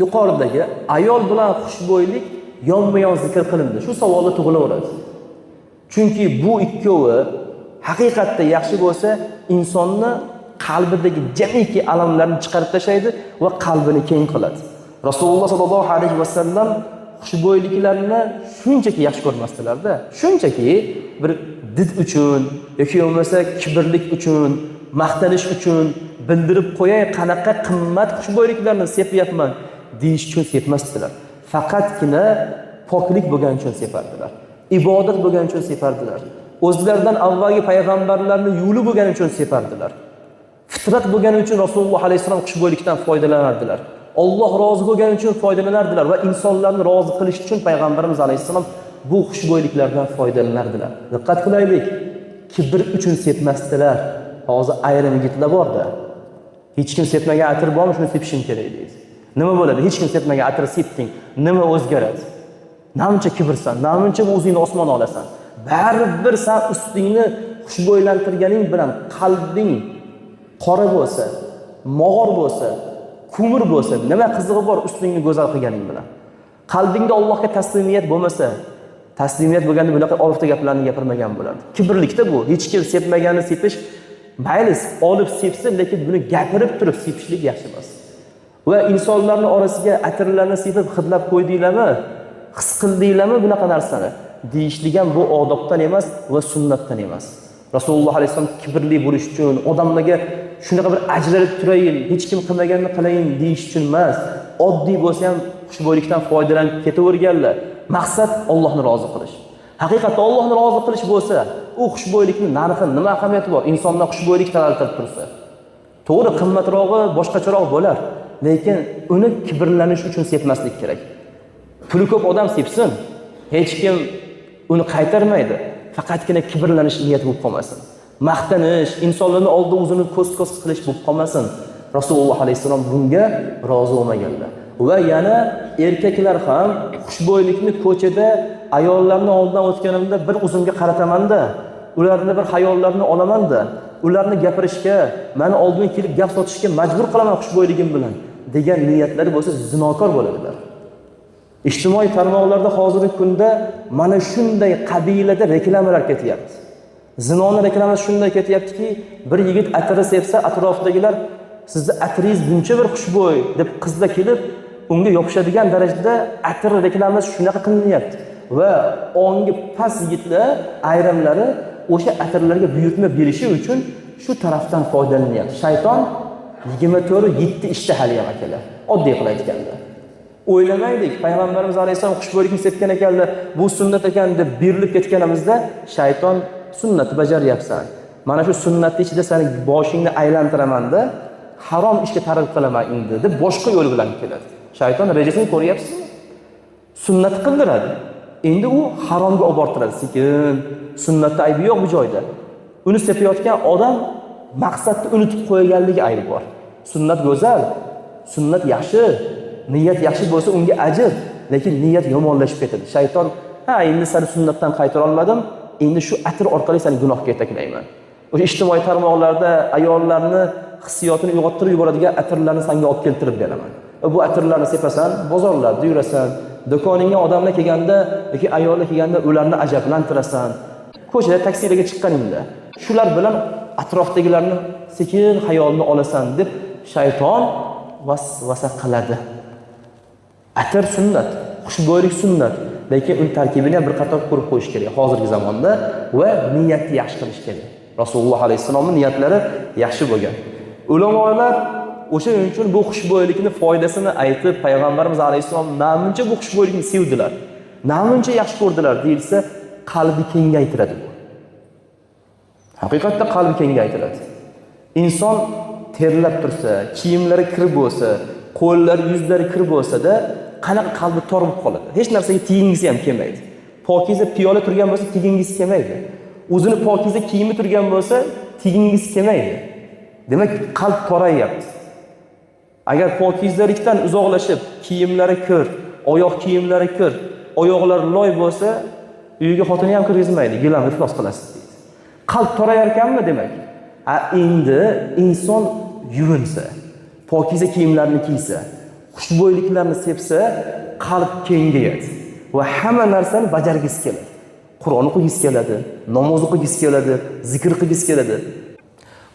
yuqoridagi ayol bilan xushbo'ylik yonma-yon zikr qilindi? Shu savolda tug'ilaveradi. Chunki bu ikkovi haqiqatda yaxshi bo'lsa, insonni qalbidagi jamiki alamlarni chiqarib tashlaydi va qalbini keng qiladi. Rasululloh sollallohu alayhi vasallam xushbo'yliklarni shunchaki yaxshi ko'rmasdilar-da. Shunchaki bir did uchun yoki bo'lmasa kibrlik uchun, maqtanish uchun bildirib qo'yay, qanaqa qimmat xushbo'yliklarni sepyapman deyish uchun sepmasdilar. Faqatgina poklik bo'lgani uchun separdilar. Ibodat bo'lgani uchun separdilar. O'zlaridan avvalgi payg'ambarlarning yo'li bo'lgani uchun separdilar. Fitrat bo'lgani uchun Rasululloh alayhisalom xushbo'ylikdan foydalanardilar. Alloh rozi bo'lgani uchun foydalanardilar va insonlarni rozi qilish uchun payg'ambarimiz alayhisalom bu xushbo'yliklardan foydalanardilar. Diqqat qilaylik. Kibr uchun sepmasdilar. Hozir ayrim yigitlar borda. Hech kim sepmagan atir bormi, shuni sepishim kerak deydi. Nima bo'ladi? Hech kim sepmagan atir sepding. Nima o'zgaradi? Namuncha kibrsan, namuncha o'zingni osmonga olasan. Baribir sen ustingni xushbo'ylantirganing bilan qalbing qora bo'lsa, mog'or bo'lsa, ko'mir bo'lsa, nima qizig'i bor ustingni go'zal qilganing bilan? Qalbingda Allohga taslimiyat bo'lmasa, taslimiyat bo'lganda bunaqa olifta gaplarni gapirmagan bo'lardi. Kibrlikda bu, hech kim sepmaganini sepish, mayli olib sepsin, lekin buni gapirib turib sepishlik yaxshi emas. Va insonlarning orasiga atirlarni sepib hidlab qo'ydinglarmi, his qildinglarmi bunaqa narsani? Deyishligan bu odobdan emas va sunnatdan emas. Rasululloh alayhisalom kibrli bo'lish uchun, odamlarga shunaqa bir ajralib turayin, hech kim qilmaganini qilayin deyish uchun emas. Oddiy bo'lsa ham xushbo'ylikdan foydalanib ketaverganlar. Maqsad Allohni rozi qilish. Haqiqatda Allohni rozi qilish bo'lsa, u xushbo'ylikning narxi nima ahamiyati bor? Insonlar xushbo'ylik tanaltirib tursa. To'g'ri, qimmatrog'i, boshqacharoq bo'lar, lekin uni kibrlanish uchun sepmaslik kerak. Puli ko'p odam sepsin, hech kim uni qaytarmaydi. Faqatgina kibrlanish niyat bo'lib qolmasin. Maqtanish, insonlarning oldida o'zini ko'z-ko'z qilish bo'lib qolmasin. Rasululloh alayhisalom bunga rozi bo'lmaganlar. Va yana erkaklar ham xushbo'ylikni ko'chada ayollarning oldidan o'tganimda bir o'zimga qarataman-da, ularni bir xayollarini olaman-da, ularni gapirishga, meni oldimga kelib gap sotishga majbur qilaman xushbo'yligim bilan degan niyatlari bo'lsa zinokor bo'ladilar. Ijtimoiy tarmoqlarda hozirgi kunda mana shunday qabilada reklamalar ketyapti. Zinoni reklamasi shunday ketyaptiki, bir yigit atiri sepsa, atrofidagilar sizni atiringiz buncha bir xushbo'y deb qizlar kelib, unga yopishadigan darajada atir reklamasi shunaqa qilinyapti. Va ongi past yigitlar ayrimlari o'sha atirlarga buyurtma berishi uchun shu tarafdan foydalanyapti. Shayton 24/7 ishda hali ham akalar. Oddiy qilib aytganda. O'ylamaylik, payg'ambarimiz alayhisalom xushbo'ylikni sepgan ekanlar, bu sunnat ekan deb berilib ketganimizda shayton sunnatni bajaryapsan. Mana shu sunnatning ichida seni boshingni aylantiraman-da, harom ishga targ'ib qilaman endi deb boshqa yo'l bilan keladi. Shayton rejasini ko'ryapsizmi? Sunnat qildiradi. Endi u haromga olib bortiradi sekin. Sunnatda aybi yo'q bu joyda. Uni sepayotgan odam maqsadni unutib qo'yganligi aybi bor. Sunnat go'zal, sunnat yaxshi, niyat yaxshi bo'lsa unga ajr, lekin niyat yomonlashib ketadi. Shayton, endi seni sunnatdan qaytara olmadim, endi shu atir orqali seni gunohga yetaklayman. O'sha ijtimoiy tarmoqlarda ayollarni hissiyotini uyg'ottirib yuboradigan atirlarni senga olib keltirib beraman. Bu atirlarni sepasan, bozorlarda yurasan, do'koningga odamlar kelganda yoki ayollar kelganda ularni ajablantirasan. Ko'chada taksilarga chiqqaningda shular bilan atrofdagilarni sekin xayolini olasan deb shayton vasvasa qiladi. Atir sunnat, xushbo'ylik sunnat, lekin uning tarkibini ham bir qator ko'rib qo'yish kerak hozirgi zamonda va niyatni yaxshi qilish kerak. Rasululloh alayhisolamning niyatlari yaxshi bo'lgan. Ulamolar o'sha uchun bu xushbo'ylikning foydasini aytib, payg'ambarimiz alayhisalom namuncha bu xushbo'ylikni sevdilar, namuncha yaxshi ko'rdilar deyilsa, qalbi kengaytiradi bu. Haqiqatda qalbi kengaytiradi. Inson terlab tursa, kiyimlari kir bo'lsa, qo'llari, yuzlari kir bo'lsa-da, qanaqa qalbi tor bo'lib qoladi. Hech narsaga tegingisi ham kelmaydi. Pokiza piyola turgan bo'lsa, tegingisi kelmaydi. O'zini pokiza kiyimi turgan bo'lsa, tegingisi kelmaydi. Demak, qalb torayapti. Agar pokizlikdan uzoqlashib, kiyimlari kir, oyoq kiyimlari kir, oyoqlari loy bo'lsa, uyiga xotini ham kirgizmaydi, gilam iflos qilasiz deydi. Qalb torayarkanmi demak? Endi inson yuvinsa, pokiza kiyimlarni kiysa, xushbo'yliklarni sepsa, qalb kengayadi va hamma narsani bajargisi keladi. Qur'on o'qigisi keladi, namoz o'qigisi keladi, zikr qilgisi keladi.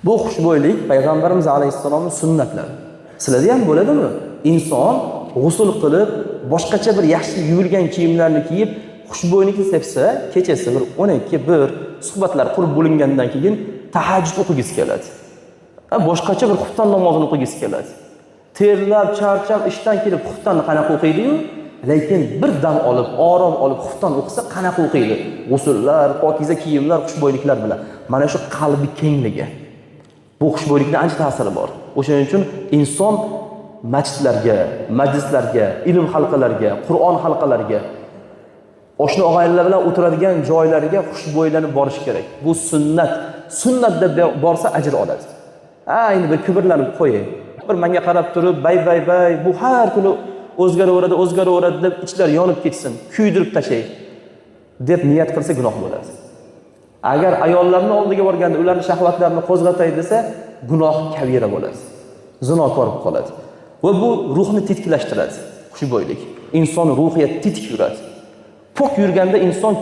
Bu xushbo'ylik payg'ambarimiz alayhisolamning sunnatlari. Sizlarda ham bo'ladimi? Inson g'usl qilib, boshqacha bir yaxshi yuvilgan kiyimlarni kiyib, xushbo'ylikni sepsa, kechasi bir 12 suhbatlar qurib bo'lingandan keyin tahajjud o'qigisi keladi. Boshqacha bir xufton namozini o'qigisi keladi. Terlab, charchab ishdan kelib xuftonni qanaqa o'qiydi-yu, lekin bir dam olib, orom olib xufton o'qisa qanaqa o'qiydi? G'usullar, pokiza kiyimlar, xushbo'yliklar bilan. Mana shu qalbi kengligi. Bu xushbo'ylikning ancha ta'siri bor. O'shaning uchun inson masjidlarga, majlislarga, ilm halqalariga, Qur'on halqalariga, oshna og'aynilar bilan o'tiradigan joylariga xushbo'ylanib borish kerak. Bu sunnat. Sunnatda borsa ajr oladi. Endi bir kibrlanib qo'yay. Bir menga qarab turib, bay, bu har kuni o'zgaraveradi deb ichlar yonib ketsin, kuydirib tashay deb niyat qilsa gunoh bo'ladi. Agar ayollarning oldiga borganda ularning shahvatlarini qo'zg'atay desa, gunoh kabira bo'ladi. Zinokor bo'lib qoladi. Va bu ruhni tetiklashtiradi. Xushbo'ylik inson ruhiga tetik yuradi. Pok yurganda inson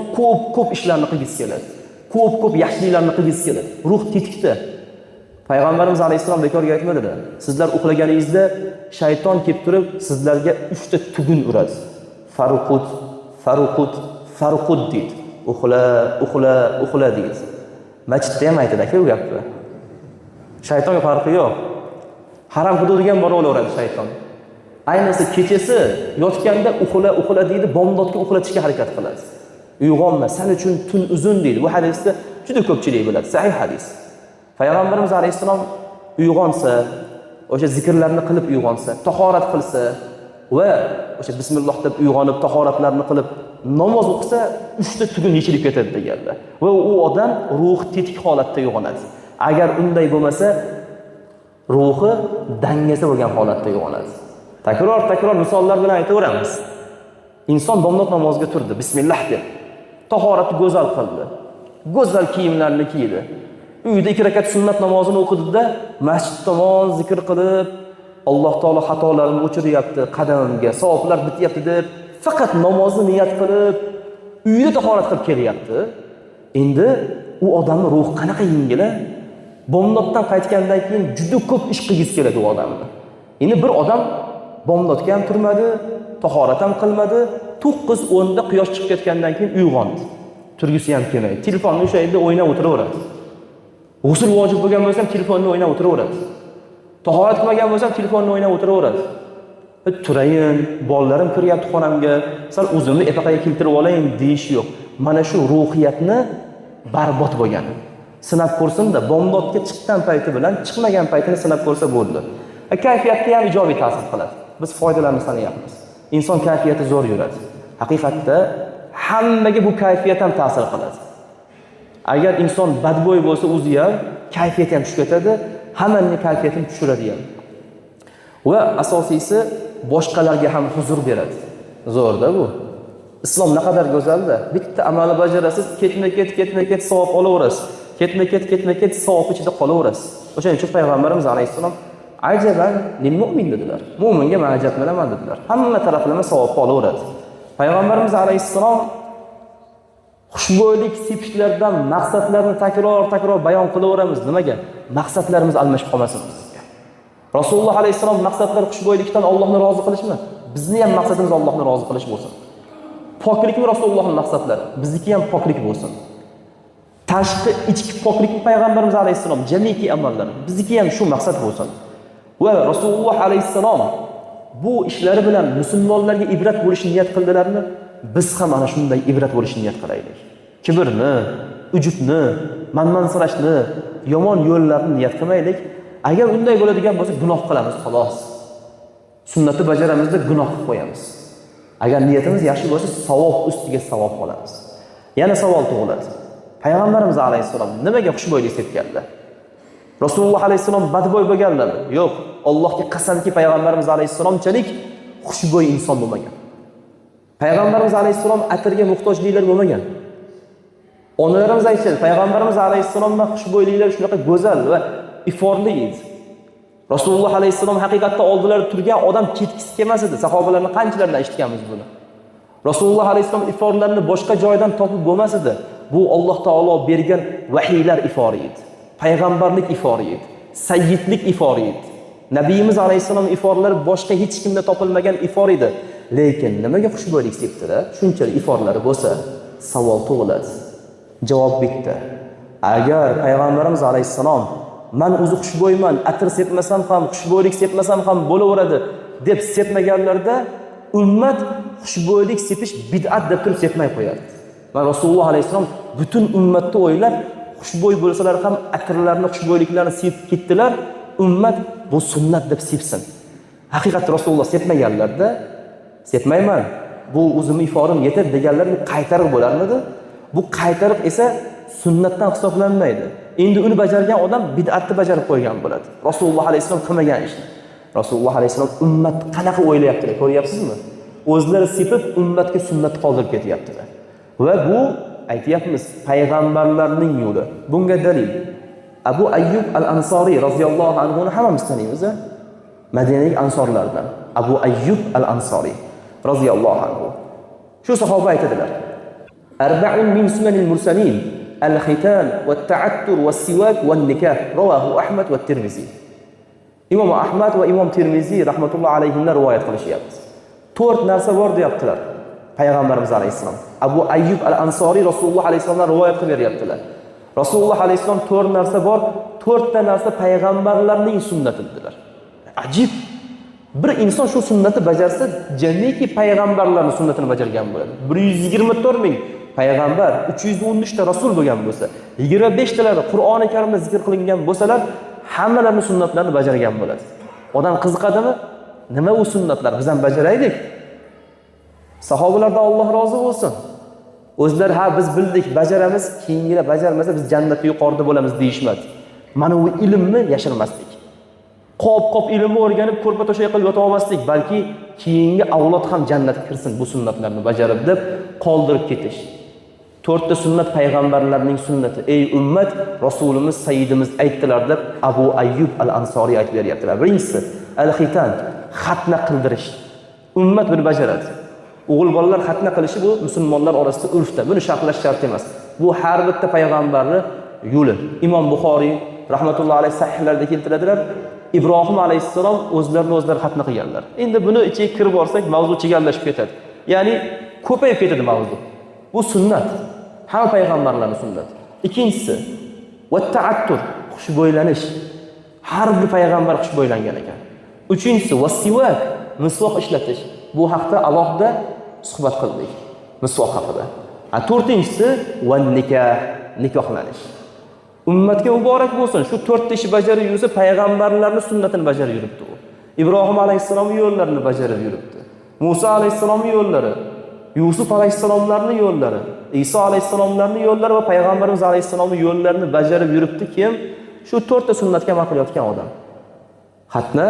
ko'p ishlarni qilgisi keladi. Ko'p yaxshiliklarni qilgisi keladi. Ruh tetikda. Payg'ambarimiz alayhisalom bekorga aytmadilar. Sizlar uxlaganingizda shayton kelib turib, sizlarga 3 ta tugun uradi. Faruqut deydi. Uxla deydi. Masjidda ham aytadi bu gapni. Shaytonga farqi yo'q. Haram hududiga ham bora olaveradi shayton. Ayniqsa kechasi yotganda uxla deydi, bomdodga uxlatishga harakat qiladi. Uyg'onma, sen uchun tun uzun deydi. Bu hadisda juda ko'pchilik biladi, sahih hadis. Payg'ambarimiz alayhisalom uyg'onsa, o'sha zikrlarni qilib uyg'onsa, tahorat qilsa va o'sha bismillah deb uyg'onib tahoratlarni qilib namoz o'qisa, 3 ta tugun yechilib ketadi deganlar. Va u odam ruhi tetik holatda uyg'onadi. Agar unday bo'lmasa, ruhi dangasa bo'lgan holatda uyg'onadi. Takror misollar bilan aytaveramiz. Inson bomdod namoziga turdi, bismillah deb. Tahoratni go'zal qildi. Go'zal kiyimlarni kiydi. Uyda 2 rakat sunnat namozini o'qidi-da, masjid tomon zikr qilib, Alloh taolo xatolarimni o'chiryapti, qadamimga savoblar bityapti deb faqat namozni niyat qilib, uyda tahorat qilib kelyapti. Endi u odamning ruhi qanaqa yengil? Bomdoddan qaytgandan keyin juda ko'p ish qilgisi keladi u odamni. Endi bir odam bomdodga ham turmadi, tahorat ham qilmadi, 9:10 da quyosh chiqib ketgandan keyin uyg'ondi. Turgisi ham kelmaydi. Telefonni o'sha yerda o'ynab o'tiraveradi. G'usl vojib bo'lgan bo'lsa ham telefonni o'ynab o'tiraveradi. Tahorat qilmagan bo'lsa ham telefonni o'ynab o'tiraveradi. Turayin, bolalarim kiryapti xonamga, sal o'zimni epaqaga keltirib olayin deyish yo'q. Mana shu ruhiyatni barbod bo'lgan. Sinab ko'rsin-da, bomdodga chiqqan payti bilan chiqmagan paytini sinab ko'rsa bo'ldi. Kayfiyatga ham ijobiy ta'sir qiladi. Biz foydalarni sanayapmiz. Inson kayfiyati zo'r yuradi. Haqiqatda hammaga bu kayfiyat ham ta'sir qiladi. Agar inson badbo'y bo'lsa, o'zi ham kayfiyati ham tushib ketadi, hammaning kayfiyatini tushiradi ham. Va asosiysi boshqalarga ham huzur beradi. Zo'rda bu. Islom naqadar go'zalda. Bitta amalni bajarasiz, ketma-ket savob olaverasiz. Ketma-ket savob ichida qolaverasiz. O'shaning uchun payg'ambarimiz alayhissalom ajaban lil mu'min dedilar. Mu'minga men ajablanaman dedilar. Hamma taraflama savobni olaveradi. Payg'ambarimiz alayhissalom xushbo'ylik sifatlardan maqsadlarni takror bayon qilaveramiz. Nimaga? Maqsadlarimiz almashib qolmasin bizga. Rasululloh alayhissalom maqsadlar xushbo'ylikdan Allohni rozi qilishmi? Bizni ham maqsadimiz Allohni rozi qilish bo'lsin. Poklikmi Rasulullohning maqsadlari? Bizniki ham poklik bo'lsin. Tashqi ichki poklikmi payg'ambarimiz alayhissalom jamiki amallar. Bizniki ham shu maqsad bo'lsin. Va Rasululloh alayhissalom bu ishlari bilan musulmonlarga ibrat bo'lishni niyat qildilarmi? Biz ham ana shunday ibrat bo'lishni niyat qilaylik. Kibrni, ujubni, manmansirashni, yomon yo'llarni niyat qilmaylik. Agar unday bo'ladigan bo'lsa, gunoh qilamiz, xolos. Sunnatni bajaramizda gunoh qilib qo'yamiz. Agar niyatimiz yaxshi bo'lsa, savob ustiga savob olamiz. Yana savol tug'iladi. Payg'ambarimiz alayhissalom nimaga xushbo'ylik sepganlar? Rasululloh alayhissalom badbo'y bo'lganlarmi? Yo'q. Allohga qasamki, payg'ambarimiz alayhissalomchalik xushbo'y inson bo'lmagan. Payg'ambarimiz alayhissalom atirga muhtojliklar bo'lmagan. Onalarimiz aytishadi, payg'ambarimiz alayhissalomning xushbo'yliklari shunaqa go'zal va iforli edi. Rasululloh alayhissalom haqiqatda oldilarida turgan odam ketkisi kelmas edi. Sahobalarning qanchalardan eshitganmiz buni. Rasululloh alayhissalom iforlarini boshqa joydan topib bo'lmas edi. Bu Alloh taolo bergan vahiylar ifori edi. Payg'ambarlik ifori edi. Sayyidlik ifori edi. Nabiyimiz alayhissalom iforlari boshqa hech kimda topilmagan ifor edi. Lekin nimaga xushbo'ylik sepdilar? Shunchalik iforlari bo'lsa, savol tug'iladi. Javob bitta. Agar payg'ambarimiz alayhissalom men o'zi xushbo'yman, atir sepmasam ham, xushbo'ylik sepmasam ham bo'laveradi deb sepmaganlarda ummat xushbo'ylik sepish bid'at deb turib sepmay qo'yardi. Va Rasululloh alayhissalom butun ummatni o'ylab xushbo'y bo'lsalar ham atirlarni, xushbo'yliklarni sepib ketdilar. Ummat bu sunnat deb sepsin. Haqiqatda Rasululloh sepmaganlarda, sepmayman, bu o'zimning iforim yetadi deganlar bu qaytariq bo'larmidi? Bu qaytariq esa sunnatdan hisoblanmaydi. Endi uni bajargan odam bid'atni bajarib qo'ygan bo'ladi. Rasululloh alayhissalom qilmagan ishni. Rasululloh alayhissalom ummat qanaqa o'ylayaptilar, ko'ryapsizmi? O'zlari sepib ummatga sunnat qoldirib ketyaptilar. Va bu aytayapmiz, payg'ambarlarning yo'li. Bunga dalil Abu Ayyub al-Ansoriy radhiyallohu anhu ni hammamiz taniymiz. Madinalik ansorlardan Abu Ayyub al-Ansoriy radhiyallohu anhu. Shu sahoba aytadilar: "Arba'un min sunanil mursalin al-khitan wat-ta'attur was-siwak wan-nikah", rawahu Ahmad va Tirmizi. Imom Ahmad va Imom Tirmizi rahmatullohi alayhimlar rivoyat qilishyapti. 4 narsa bor deyaptilar payg'ambarimiz alayhissalom. Abu Ayyub al-Ansoriy Rasululloh alayhissalomdan rivoyat qilib beryaptilar. Rasululloh alayhissalom 4 narsa bor, 4 ta narsa payg'ambarlarning sunnati dedilar. Ajib. Bir inson shu sunnatni bajarsa, jamiki payg'ambarlarning sunnatini bajargan bo'ladi. 124 ming payg'ambar, 313 ta rasul bo'lgan bo'lsa, 25 talari Qur'oni Karimda zikr qilingan bo'lsalar, hammalarining sunnatlarini bajargan bo'ladi. Odam qiziqadimi? Nima u sunnatlar? Biz ham bajaraylik. Sahobalardan Alloh rozi bo'lsin. O'zlari ha biz bildik, bajaramiz, keyingilar bajarmasa biz jannatda yuqorida bo'lamiz deyishmadi. Mana bu ilmni yashirmaslik. Qop ilmni o'rganib ko'rpa to'shay qilib yota olmaslik, balki keyingi avlod ham jannatga kirsin bu sunnatlarni bajarib deb qoldirib ketish. 4 ta sunnat payg'ambarlarning sunnati. Ey ummat, Rasulimiz, Sayyidimiz aytdilar deb Abu Ayyub al-Ansoriy aytib beryaptilar. Birinchisi, al-khitan, xatna qildirish. Ummat buni bajaradi. O'g'il bolalar xatna qilishi bu musulmonlar orasida urfda. Buni sharhlash shart emas. Bu har bitta payg'ambarning yo'li. Imom Buxoriy rahmatullohi alayhi sahihlarda keltiradilar. İbrahim alayhissalom o'zlari xatna qilganlar. Endi buni ichiga kirib borsak, mavzu chigallashib ketadi. Ya'ni ko'payib ketadi mavzu. Bu sunnat. Hamma payg'ambarlarning sunnati. Ikkinchisi, vat-ta'attur, xushbo'ylanish. Har bir payg'ambar xushbo'ylangan ekan. Uchinchisi, vas-siwak, misvoq ishlatish. Bu haqda alohida suhbat qildik. Misvoq haqida. To'rtinchisi, van-nikah, nikohlanish. Ummatga muborak bo'lsin. Shu 4 ta ishni bajarib yursa, payg'ambarlarning sunnatini bajarib yuribdi u. Ibrohim alayhissalomning yo'llarini bajarib yuribdi. Musa alayhissalomning yo'llari, Yusuf alayhissalomlarning yo'llari, Iso alayhissalomlarning yo'llari va payg'ambarimiz alayhissalomning yo'llarini bajarib yuribdi kim? Shu 4 ta sunnatga amal qilayotgan odam. Xatna,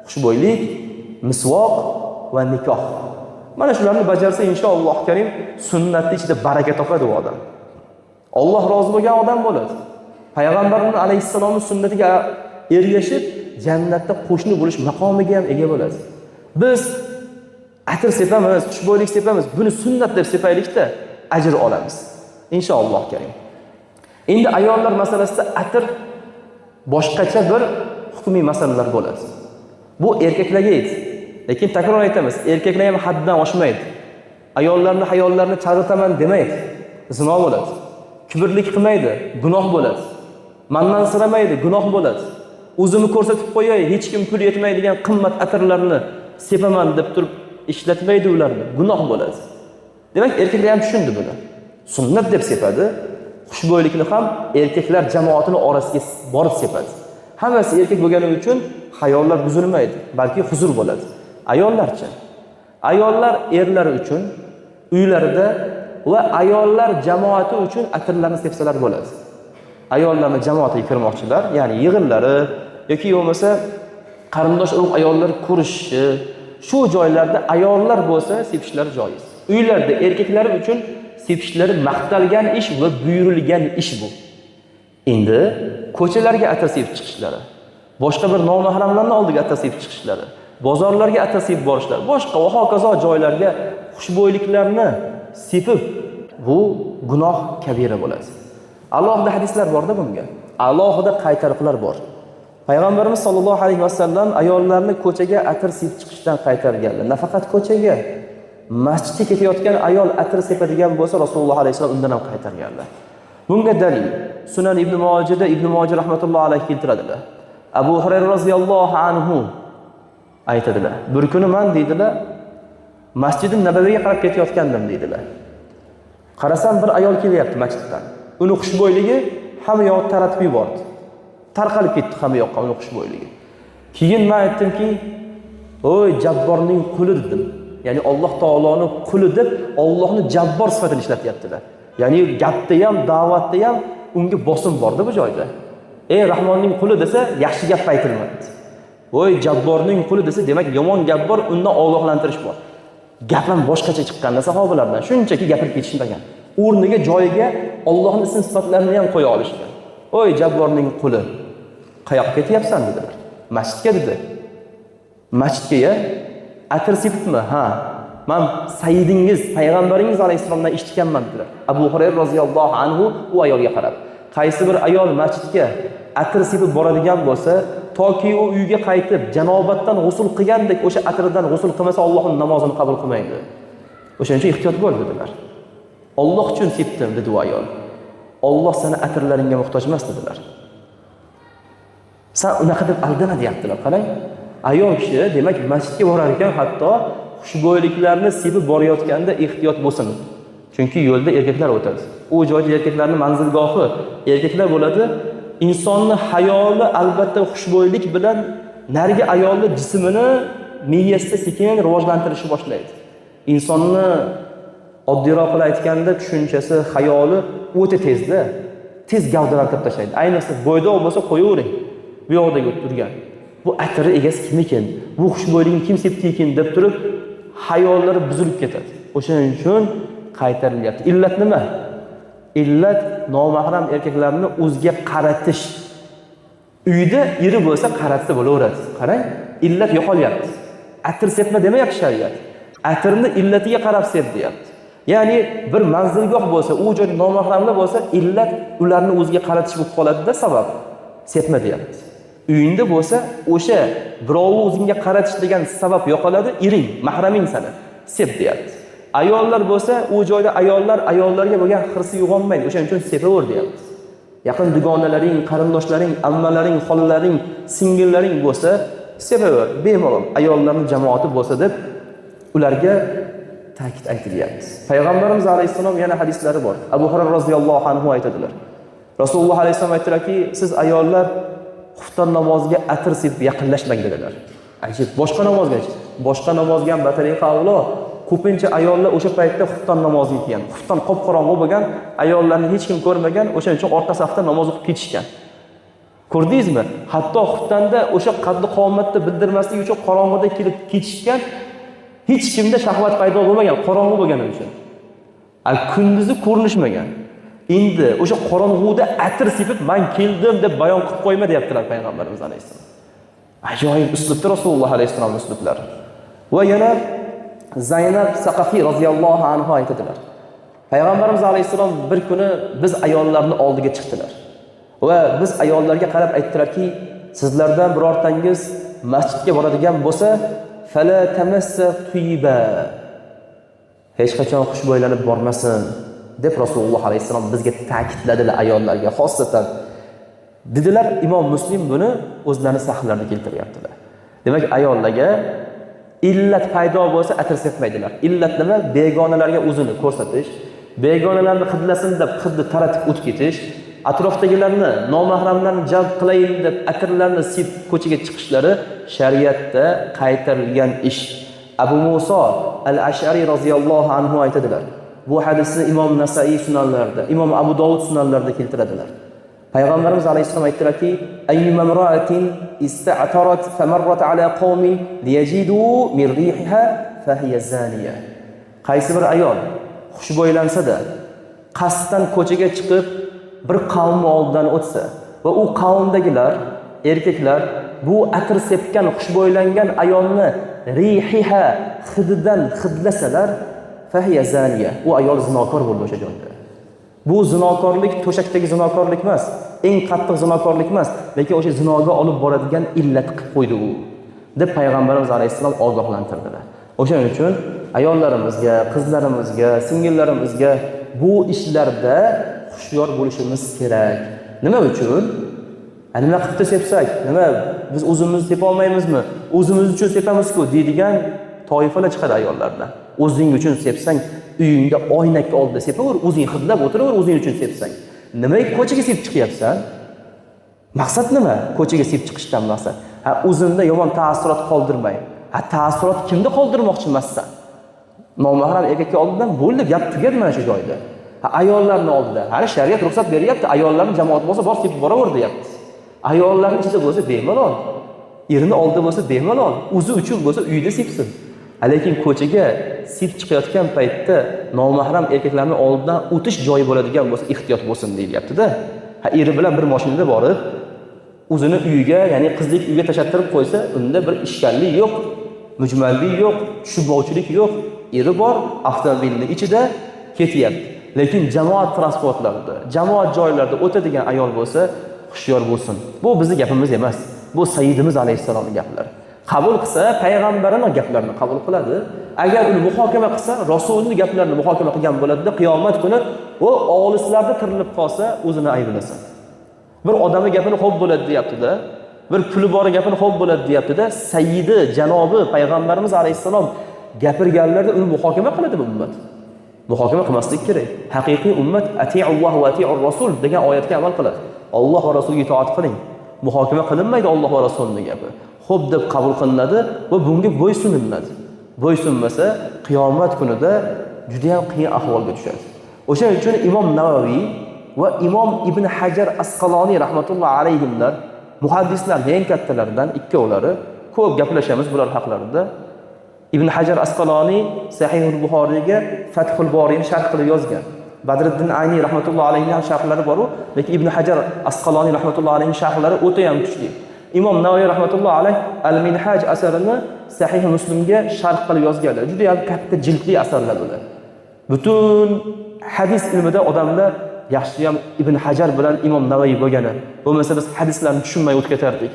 xushbo'ylik, misvoq va nikoh. Mana shularni bajarsa inshaalloh karim sunnatning ichida baraka topadi u odam. Alloh rozi bo'lgan odam bo'ladi. Payg'ambarimiz alayhissalomning sunnatiga ergashib jannatda qo'shni bo'lish maqomiga ham ega bo'ladi. Biz atir sepamiz, xushbo'ylik sepamiz, buni sunnat deb sepaylikda ajr olamiz. Inshaalloh karim. Endi ayollar masalasida atir boshqacha bir hukumiy masalalar bo'ladi. Bu erkaklarga edi. Lekin takror aytamiz, erkaklar ham haddan oshmaydi. Ayollarni hayollarini chalg'itaman demaydi. Zino bo'ladi. Kibrlik qilmaydi, gunoh bo'ladi. Manmansiramaydi, gunoh bo'ladi. O'zini ko'rsatib qo'yay, hech kim pul yetmaydigan qimmat atirlarni sepaman deb turib ishlatmaydi ularni, gunoh bo'ladi. Demak, erkaklar ham tushundi buni. Sunnat deb sepadi. Xushbo'ylikni ham erkaklar jamoatining orasiga borib sepadi. Hammasi erkak bo'lgani uchun hayollar buzilmaydi, balki huzur bo'ladi. Ayollarcha. Ayollar erlari uchun uylarida va ayollar jamoati uchun atirlarni sepsalar bo'ladi. Ayollarni jamoatiga kirmoqchilar, ya'ni yig'inlari yoki bo'lmasa qarindosh urug' ayollar ko'rishi, shu joylarda ayollar bo'lsa sepishlari joiz. Uylarda erkaklar uchun sepishlari maqtalgan ish va buyurilgan ish bu. Endi ko'chalarga atir sepib chiqishlari, boshqa bir nomahramlarning oldiga atir sepib chiqishlari, bozorlarga atir sepib borishlari, boshqa va hokazo joylarga xushbo'yliklarni sepib, bu gunoh kabira bo'ladi. Alohida hadislar borda bunga. Alohida qaytariqlar bor. Payg'ambarimiz sollallohu alayhi vasallam ayollarni ko'chaga atir sepib chiqishdan qaytarganlar. Nafaqat ko'chaga, masjidga ketayotgan ayol atir sepadigan bo'lsa, Rasululloh alayhi vasallam undan ham qaytarganlar. Bunga dalil Sunan Ibn Mojida Ibn Mojah rahmatullohi alayhi keltiradilar. Abu Hurayra roziyallohu anhu aytadilar. Bir kuni men deydilar, Masjid-i Nabaviyga qarab ketayotgandim deydilar. Qarasam bir ayol kelyapti masjiddan. Uni xushbo'yligi hamma yoq taratib yubordi. Tarqalib ketdi hamma yoqqa uni xushbo'yligi. Keyin men aytdimki, "Oy, Jabborning quli" dedim. Ya'ni Alloh taoloning quli deb Allohning Jabbor sifatini ishlatyaptilar. Ya'ni gapda ham, da'vatda ham unga bosim borda bu joyda. Ey Rahmonning quli desa, yaxshi gap aytilmaydi. Oy, Jabborning quli desa, demak yomon gap bor, undan ogohlantirish bor. Gap ham boshqacha chiqqanda sahobalardan shunchaki gapirib ketishmagan. O'rniga joyiga Allohning ism sifatlarini ham qo'ya olishgan. Oy, Jabborning quli, qayoqqa ketyapsan dedilar. Masjidga dedi. Masjidga atir sepibmi? Ha. Men sayyidingiz, payg'ambaringiz alayhisalomdan eshitganman dedilar. Abu Hurayra roziyallohu anhu u ayolga qarab, qaysi bir ayol masjidga atir sepib boradigan bo'lsa, toki u uyga qaytib janobatdan g'usl qilgandek o'sha atirdan g'usl qilmasa Allohning namozini qabul qilmaydi. O'shaning uchun ehtiyot bo'l dedilar. Alloh uchun sepdim dedi u ayol. Alloh seni atirlaringga muhtoj emas dedilar. Sen unaqa deb aldama deyaptilar. Qarang, ayol kishi demak masjidga borar ekan, hatto xushbo'yliklarni sepib borayotganda ehtiyot bo'lsin. Chunki yo'lda erkaklar o'tadi. U joyda erkaklarning manzilgohi erkaklar bo'ladi. İnsonni hayoli albatta xushbo'ylik bilan narigi ayolning jismini miyasida sekin rivojlantirishni boshlaydi. İnsonni oddiyroq qilib aytganda tushunchasi, hayoli o'ta tezda, tez gavdalantirib tashlaydi. Ayniqsa bo'ydoq bo'lsa qo'yavering. Bu yoqda turgan. Bu atiri egasi kim ekan? Bu xushbo'ylikni kim sepdi ekan deb turib hayollari buzilib ketadi. O'shaning uchun qaytarilyapti. Illat nima? Illat nomahram erkaklarni o'ziga qaratish. Uyda iri bo'lsa qaratsa bo'laveradi. Qarang, illat yo'qolyapti. Atir sepma demayapti shariat. Atirni illatiga qarab sep deyapti. Ya'ni bir manzilgoh bo'lsa, u joyda nomahramlar bo'lsa, illat ularni o'ziga qaratish bo'lib qoladi-da sabab. Sepma deyapti. Uyingda bo'lsa, o'sha birovni o'zingga qaratish degan sabab yo'qoladi, iring, mahraming sana. Sep deyapti. Ayollar bo'lsa, u joyda ayollarga bo'lgan hirsi uyg'onmaydi. O'shaning uchun sepaver deyapti. Yaqin dugonalaring, qarindoshlaring, ammalaring, xolalaring, singillaring bo'lsa, sepaver, bemalol ayollarning jamoati bo'lsa deb ularga ta'kid aytilyapti. Payg'ambarimiz alayhisalom yana hadislari bor. Abu Hurayra roziyallohu anhu aytadilar. Rasululloh alayhisalom aytdilarki, siz ayollar xufton namoziga atir sepib yaqinlashmang dedilar. Ajib, boshqa namozga ham batariqa avlo Ko'pincha ayollar o'sha paytda xufton namoziga o'qigan. Xufton qop-qorong'u bo'lgan, ayollarni hech kim ko'rmagan, o'shaning uchun orqa safda namoz o'qib ketishgan. Ko'rdingizmi? Hatto xuftonda o'sha qaddi qomatni bildirmaslik uchun qorong'uda kelib ketishgan, hech kimda shahvat paydo bo'lmagan, qorong'u bo'lgani uchun. Kunduzi ko'rinishmagan. Endi o'sha qorong'uda atir sepib, "Men keldim" deb bayon qilib qo'yma deyaptilar payg'ambarimiz alayhisalom. Ajoyib uslubda Rasululloh alayhisalom uslublari. Va yana Zaynab Saqafiy roziyallohu anha aytadilar. Payg'ambarimiz alayhisalom bir kuni biz ayollarning oldiga chiqdilar. Va biz ayollarga qarab aytdilarki, sizlardan birortangiz masjidga boradigan bo'lsa, fala tamassa tuyba. Hech qachon xushbo'ylanib bormasin deb Rasululloh alayhisalom bizga ta'kidladilar ayollarga xosatan. Dedilar, Imom Muslim buni o'zlarining sahihlarida keltiryaptilar. Demak, ayollarga illat paydo bo'lsa atir sepmaydilar. Illat nima? Begonalarga o'zini ko'rsatish, begonalarni hidlasin deb hidni taratib o'tib ketish, atrofdagilarni, nomahramlarni jalb qilayin deb atirlarni sip ko'chaga chiqishlari shariatda qaytarilgan ish. Abu Muso al-Ash'ari roziyallohu anhu aytadilar. Bu hadisni Imom Nasa'iy sunanlarida, Imom Abu Dovud sunanlarida keltiradilar. Payg'ambarimiz alayhisalom aytdilarki, "Ayyuma imra'atin ista'tarat famarrat ala qawmin liyajidu min rihiha fahiya zaniya." Qaysi bir ayol xushbo'ylansa-da, qasddan ko'chaga chiqib bir qavm oldidan o'tsa va u qavmdagilar, erkaklar bu atir sepgan, xushbo'ylangan ayolni rihiha hididan hidlasalar, fahiya zaniya. U ayol zinokor bo'ldi o'sha joyda. Bu zinokorlik to'shakdagi zinokorlik emas, eng qattiq zinokorlik emas, lekin o'sha zinoga olib boradigan illat qilib qo'ydi u, deb payg'ambarimiz alayhisalom ogohlantirdilar. O'shaning uchun ayollarimizga, qizlarimizga, singillarimizga bu ishlarda xushyor bo'lishimiz kerak. Nima uchun? Nima qilib sepsak, nima biz o'zimizni sepa olmaymizmi? O'zimiz uchun sepamiz-ku deydigan toifalar chiqadi ayollardan. O'zing uchun sepsang, uyingda oynakka oldida sepaver, o'zing hidlab o'tiraver, o'zing uchun sepsang. Nimaga ko'chaga sepib chiqyapsan? Maqsad nima? Ko'chaga sepib chiqishdan maqsad. O'zingda yomon ta'ssurot qoldirmay. Ta'ssurot kimda qoldirmoqchi emassan? Nomahram erkakka oldidan bo'ldi, gap tugadi mana shu joyda. Ayollarning oldida, hali shariat ruxsat beryapti, ayollarning jamoat bo'lsa bor sepib boraver deyapti. Ayollarning ichida bo'lsa bemalol, erini oldida bo'lsa bemalol, o'zi uchun bo'lsa uyida sepsin. Lekin ko'chaga sepib chiqayotgan paytda nomahram erkaklarning oldidan o'tish joyi bo'ladigan bo'lsa ehtiyot bo'lsin deyilyapti-da. Eri bilan bir mashinada borib, o'zini uyiga, ya'ni qizlik uyiga tashattirib qo'ysa, unda bir ishkallik yo'q, mujmallik yo'q, tushunmovchilik yo'q. Eri bor, avtomobilning ichida ketyapti. Lekin jamoat transportlarida, jamoat joylarida o'tadigan ayol bo'lsa, xushyor bo'lsin. Bu bizning gapimiz emas. Bu Sayyidimiz alayhisalomning gaplari. Qabul qilsa, payg'ambarining gaplarini qabul qiladi. Agar uni muhokama qilsa, Rasulning gaplarini muhokama qilgan bo'ladi-da, qiyomat kuni u olislarda tirilib qolsa, o'zini ayblasin. Bir odamning gapini xo'p bo'ladi deyapti-da, bir puli bor gapini xo'p bo'ladi deyapti-da, Sayyidi, janobi payg'ambarimiz alayhisalom gapirganlarda uni muhokama qiladi bu ummat. Muhokama qilmaslik kerak. Haqiqiy ummat ati'ulloh va ati'ur rasul degan oyatga amal qiladi. Alloh va rasuliga itoat qiling. Muhokama qilinmaydi Alloh va rasulining gapi. Xo'p deb qabul qilinadi va bunga bo'ysuniladi. Bo'ysunmasa qiyomat kunida juda ham qiyin ahvolga tushadi. O'shaning uchun Imom Navaviy va Imom Ibn Hajar Asqaloniy rahmatullohi alayhimlar muhaddislar eng kattalaridan ikkovlari ko'p gaplashamiz bular haqlarida. Ibn Hajar Asqaloniy Sahihul Buxoriyga Fathul Boriyni sharh qilib yozgan. Badriddin Ayni rahmatullohi alayhining sharhlari bor-ku, lekin Ibn Hajar Asqaloniy rahmatullohi alayhining sharhlari o'ta ham kuchli. Imom Navoiy rahmatullohi alayh Al-Minhaj asarini Sahih Muslimga sharh qilib yozganlar. Juda ham katta jildli asarlar bular. Butun hadis ilmida odamlar yaxshi ham Ibn Hajar bilan Imom Navoiy bo'lgani. Bo'lmasa biz hadislarni tushunmay o'tib ketardik.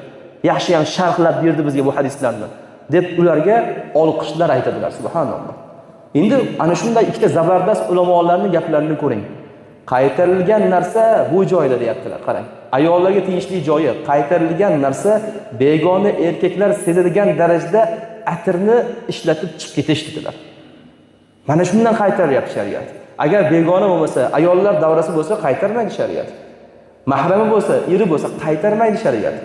Yaxshi ham sharhlab berdi bizga bu hadislarni deb ularga olqishlar aytadilar, subhanalloh. Endi ana shunday ikkita zabardast ulamolarning gaplarini ko'ring. Qaytarilgan narsa bu joyda deyaptilar, qarang. Ayollarga tegishli joyi, qaytarilgan narsa begona erkaklar sezadigan darajada atirni ishlatib chiqib ketish dedilar. Mana shundan qaytarilyapti shariat. Agar begona bo'lmasa, ayollar davrasi bo'lsa qaytarmaydi shariat. Mahrami bo'lsa, eri bo'lsa qaytarmaydi shariat.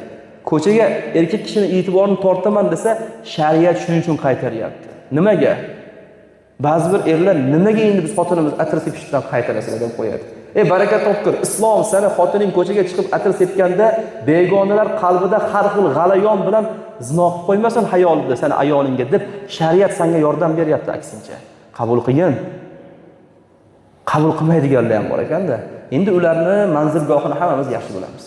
Ko'chaga erkak kishining e'tiborini tortaman desa, shariat shuning uchun qaytaryapti. Nimaga? Ba'zi bir erlar nimaga endi biz xotinimiz atir sepishdan qaytarasizlar deb qo'yadi. Baraka topkur, islom seni xotining ko'chaga chiqib atir sepganda begonalar qalbida har xil g'alayon bilan zino qilib qo'ymasin hayolida seni ayolingga deb shariat senga yordam beryapti aksincha. Qabul qilgin. Qabul qilmaydiganlar ham bor ekanda. Endi ularni manzilgohini hammamiz yaxshi bilamiz.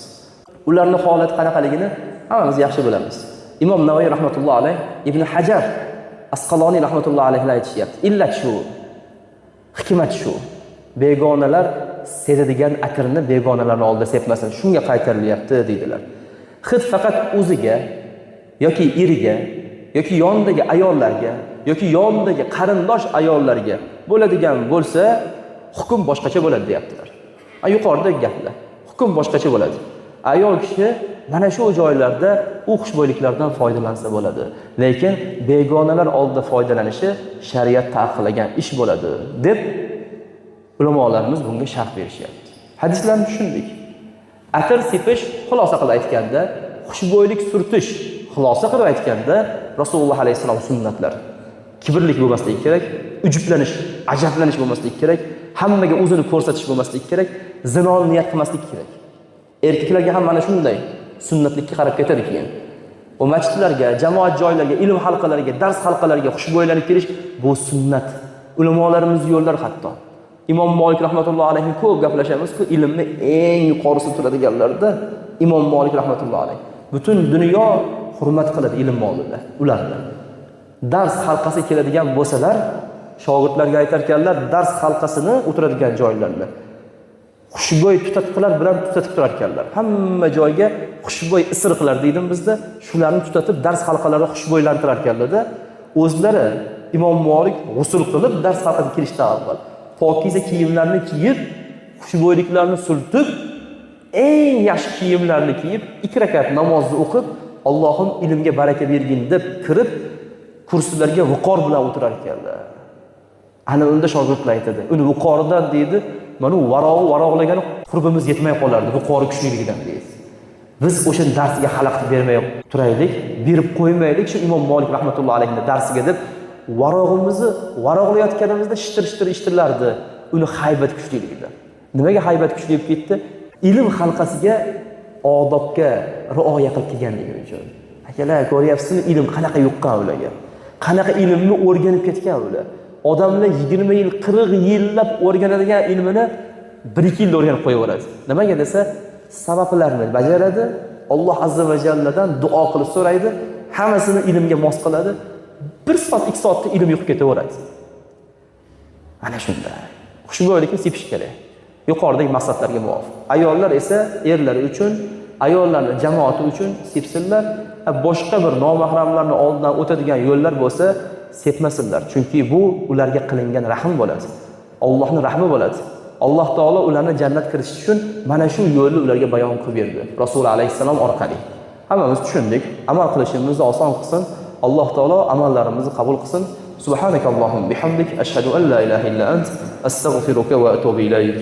Ularning holati qanaqaligini hammamiz yaxshi bilamiz. Imom Navoiy rahmatullohi alayh, Ibn Hajar Asqaloniy rahmatullohi alayhi aytishyapti. Illat shu, hikmat shu. Begonalar sevadigan atirni begonalarning oldida sepmasin. Shunga qaytarilyapti deydilar. Hid faqat o'ziga yoki eriga yoki yonidagi ayollarga yoki yonidagi qarindosh ayollarga bo'ladigan bo'lsa, hukm boshqacha bo'ladi deyaptilar. Yuqoridagi gaplar. Hukm boshqacha bo'ladi. Ayol kishi mana shu joylarda u xushbo'yliklardan foydalansa bo'ladi. Lekin begonalar oldida foydalanishi shariat taqiqlagan ish bo'ladi deb ulamolarimiz bunga sharh berishyapti. Hadislarni tushundik. Atir sepish xulosa qilib aytganda, xushbo'ylik surtish xulosa qilib aytganda Rasululloh alayhisalom sunnatlar. Kibrlik bo'lmasligi kerak, ujublanish, ajablanish bo'lmasligi kerak, hammaga o'zini ko'rsatish bo'lmasligi kerak, zinoni niyat qilmaslik kerak. Erkaklarga ham mana shunday sunnatlikka qarab ketadi keyin. O masjidlarga, jamoat joylarga, ilm halqalariga, dars halqalariga xushbo'ylanib kelish bu sunnat. Ulamolarimiz yo'llar hatto. Imom Malik rahmatullohi alayhi ko'p gaplashamiz-ku, ilmni eng yuqorisi turadiganlarda Imom Malik rahmatullohi alayhi. Butun dunyo hurmat qiladi ilm oldida ularni. Dars halqasi keladigan bo'lsalar, shogirdlarga aytarkanlar, dars halqasini o'tiradigan joylarni xushbo'y tutatqilar bilan tutatib turar ekanlar. Hamma joyga xushbo'y isiriqlar deydim bizda, shularni tutatib dars halqalarida xushbo'ylantirar ekanlar-da. O'zlari Imom Malik g'usl qilib dars halqasiga kelishdan avval pokiza kiyimlarni kiyib, xushbo'yliklarni surtib, eng yaxshi kiyimlarni kiyib, 2 rakat namozni o'qib, Allohim ilmga baraka bergin deb kirib, kursilarga viqor bilan o'tirar ekanlar. Ana unda shogirdlar aytadi. Uni viqoridan deydi, mana varoqlagani qurbimiz yetmay qolardi, viqori kuchliligidan deydi. Biz o'sha darsga xalaqit bermay turaylik, berib qo'ymaylik shu Imom Malik rahmatullohi alayhi darsiga deb varog'imizni varoqlayotganimizda shitir-shitir ishtirlardi. Uni haybat kuchliligidan. Nimaga haybat kuchli bo'lib ketdi? Ilm halqasiga, odobga rioya qilib kelganligi uchun. Akalar, ko'ryapsizmi, ilm qanaqa yuqqan ularga? Qanaqa ilmni o'rganib ketgan ular? Odamlar 20 yil, 40 yillab o'rganadigan ilmini 1-2 yilda o'rganib qo'yaveradi. Nimaga desa, sabablarni bajaradi, Alloh azza va jalladan duo qilib so'raydi, hammasini ilmga mos qiladi. 1 soat, 2 soatda ilm yo'qib ketaveradi. Ana shunday. Xushbo'ylikni sepish kerak. Yuqoridagi maqsadlarga muvofiq. Ayollar esa erlari uchun, ayollarni jamoati uchun sepsinlar. Boshqa bir nomahramlarning oldidan o'tadigan yo'llar bo'lsa, sepmasinlar. Chunki bu ularga qilingan rahm bo'ladi. Allohning rahmi bo'ladi. Alloh taolo ularni jannat kiritish uchun mana shu yo'lni ularga bayon qilib berdi. Rasul alayhisalom orqali. Hammamiz tushundik. Amal qilishimizni oson qilsin. Alloh taolo amallarimizni qabul qilsin. Subhanakallohumma bihamdik ashhadu an la ilaha illa ant astaghfiruka va atubu ilayk.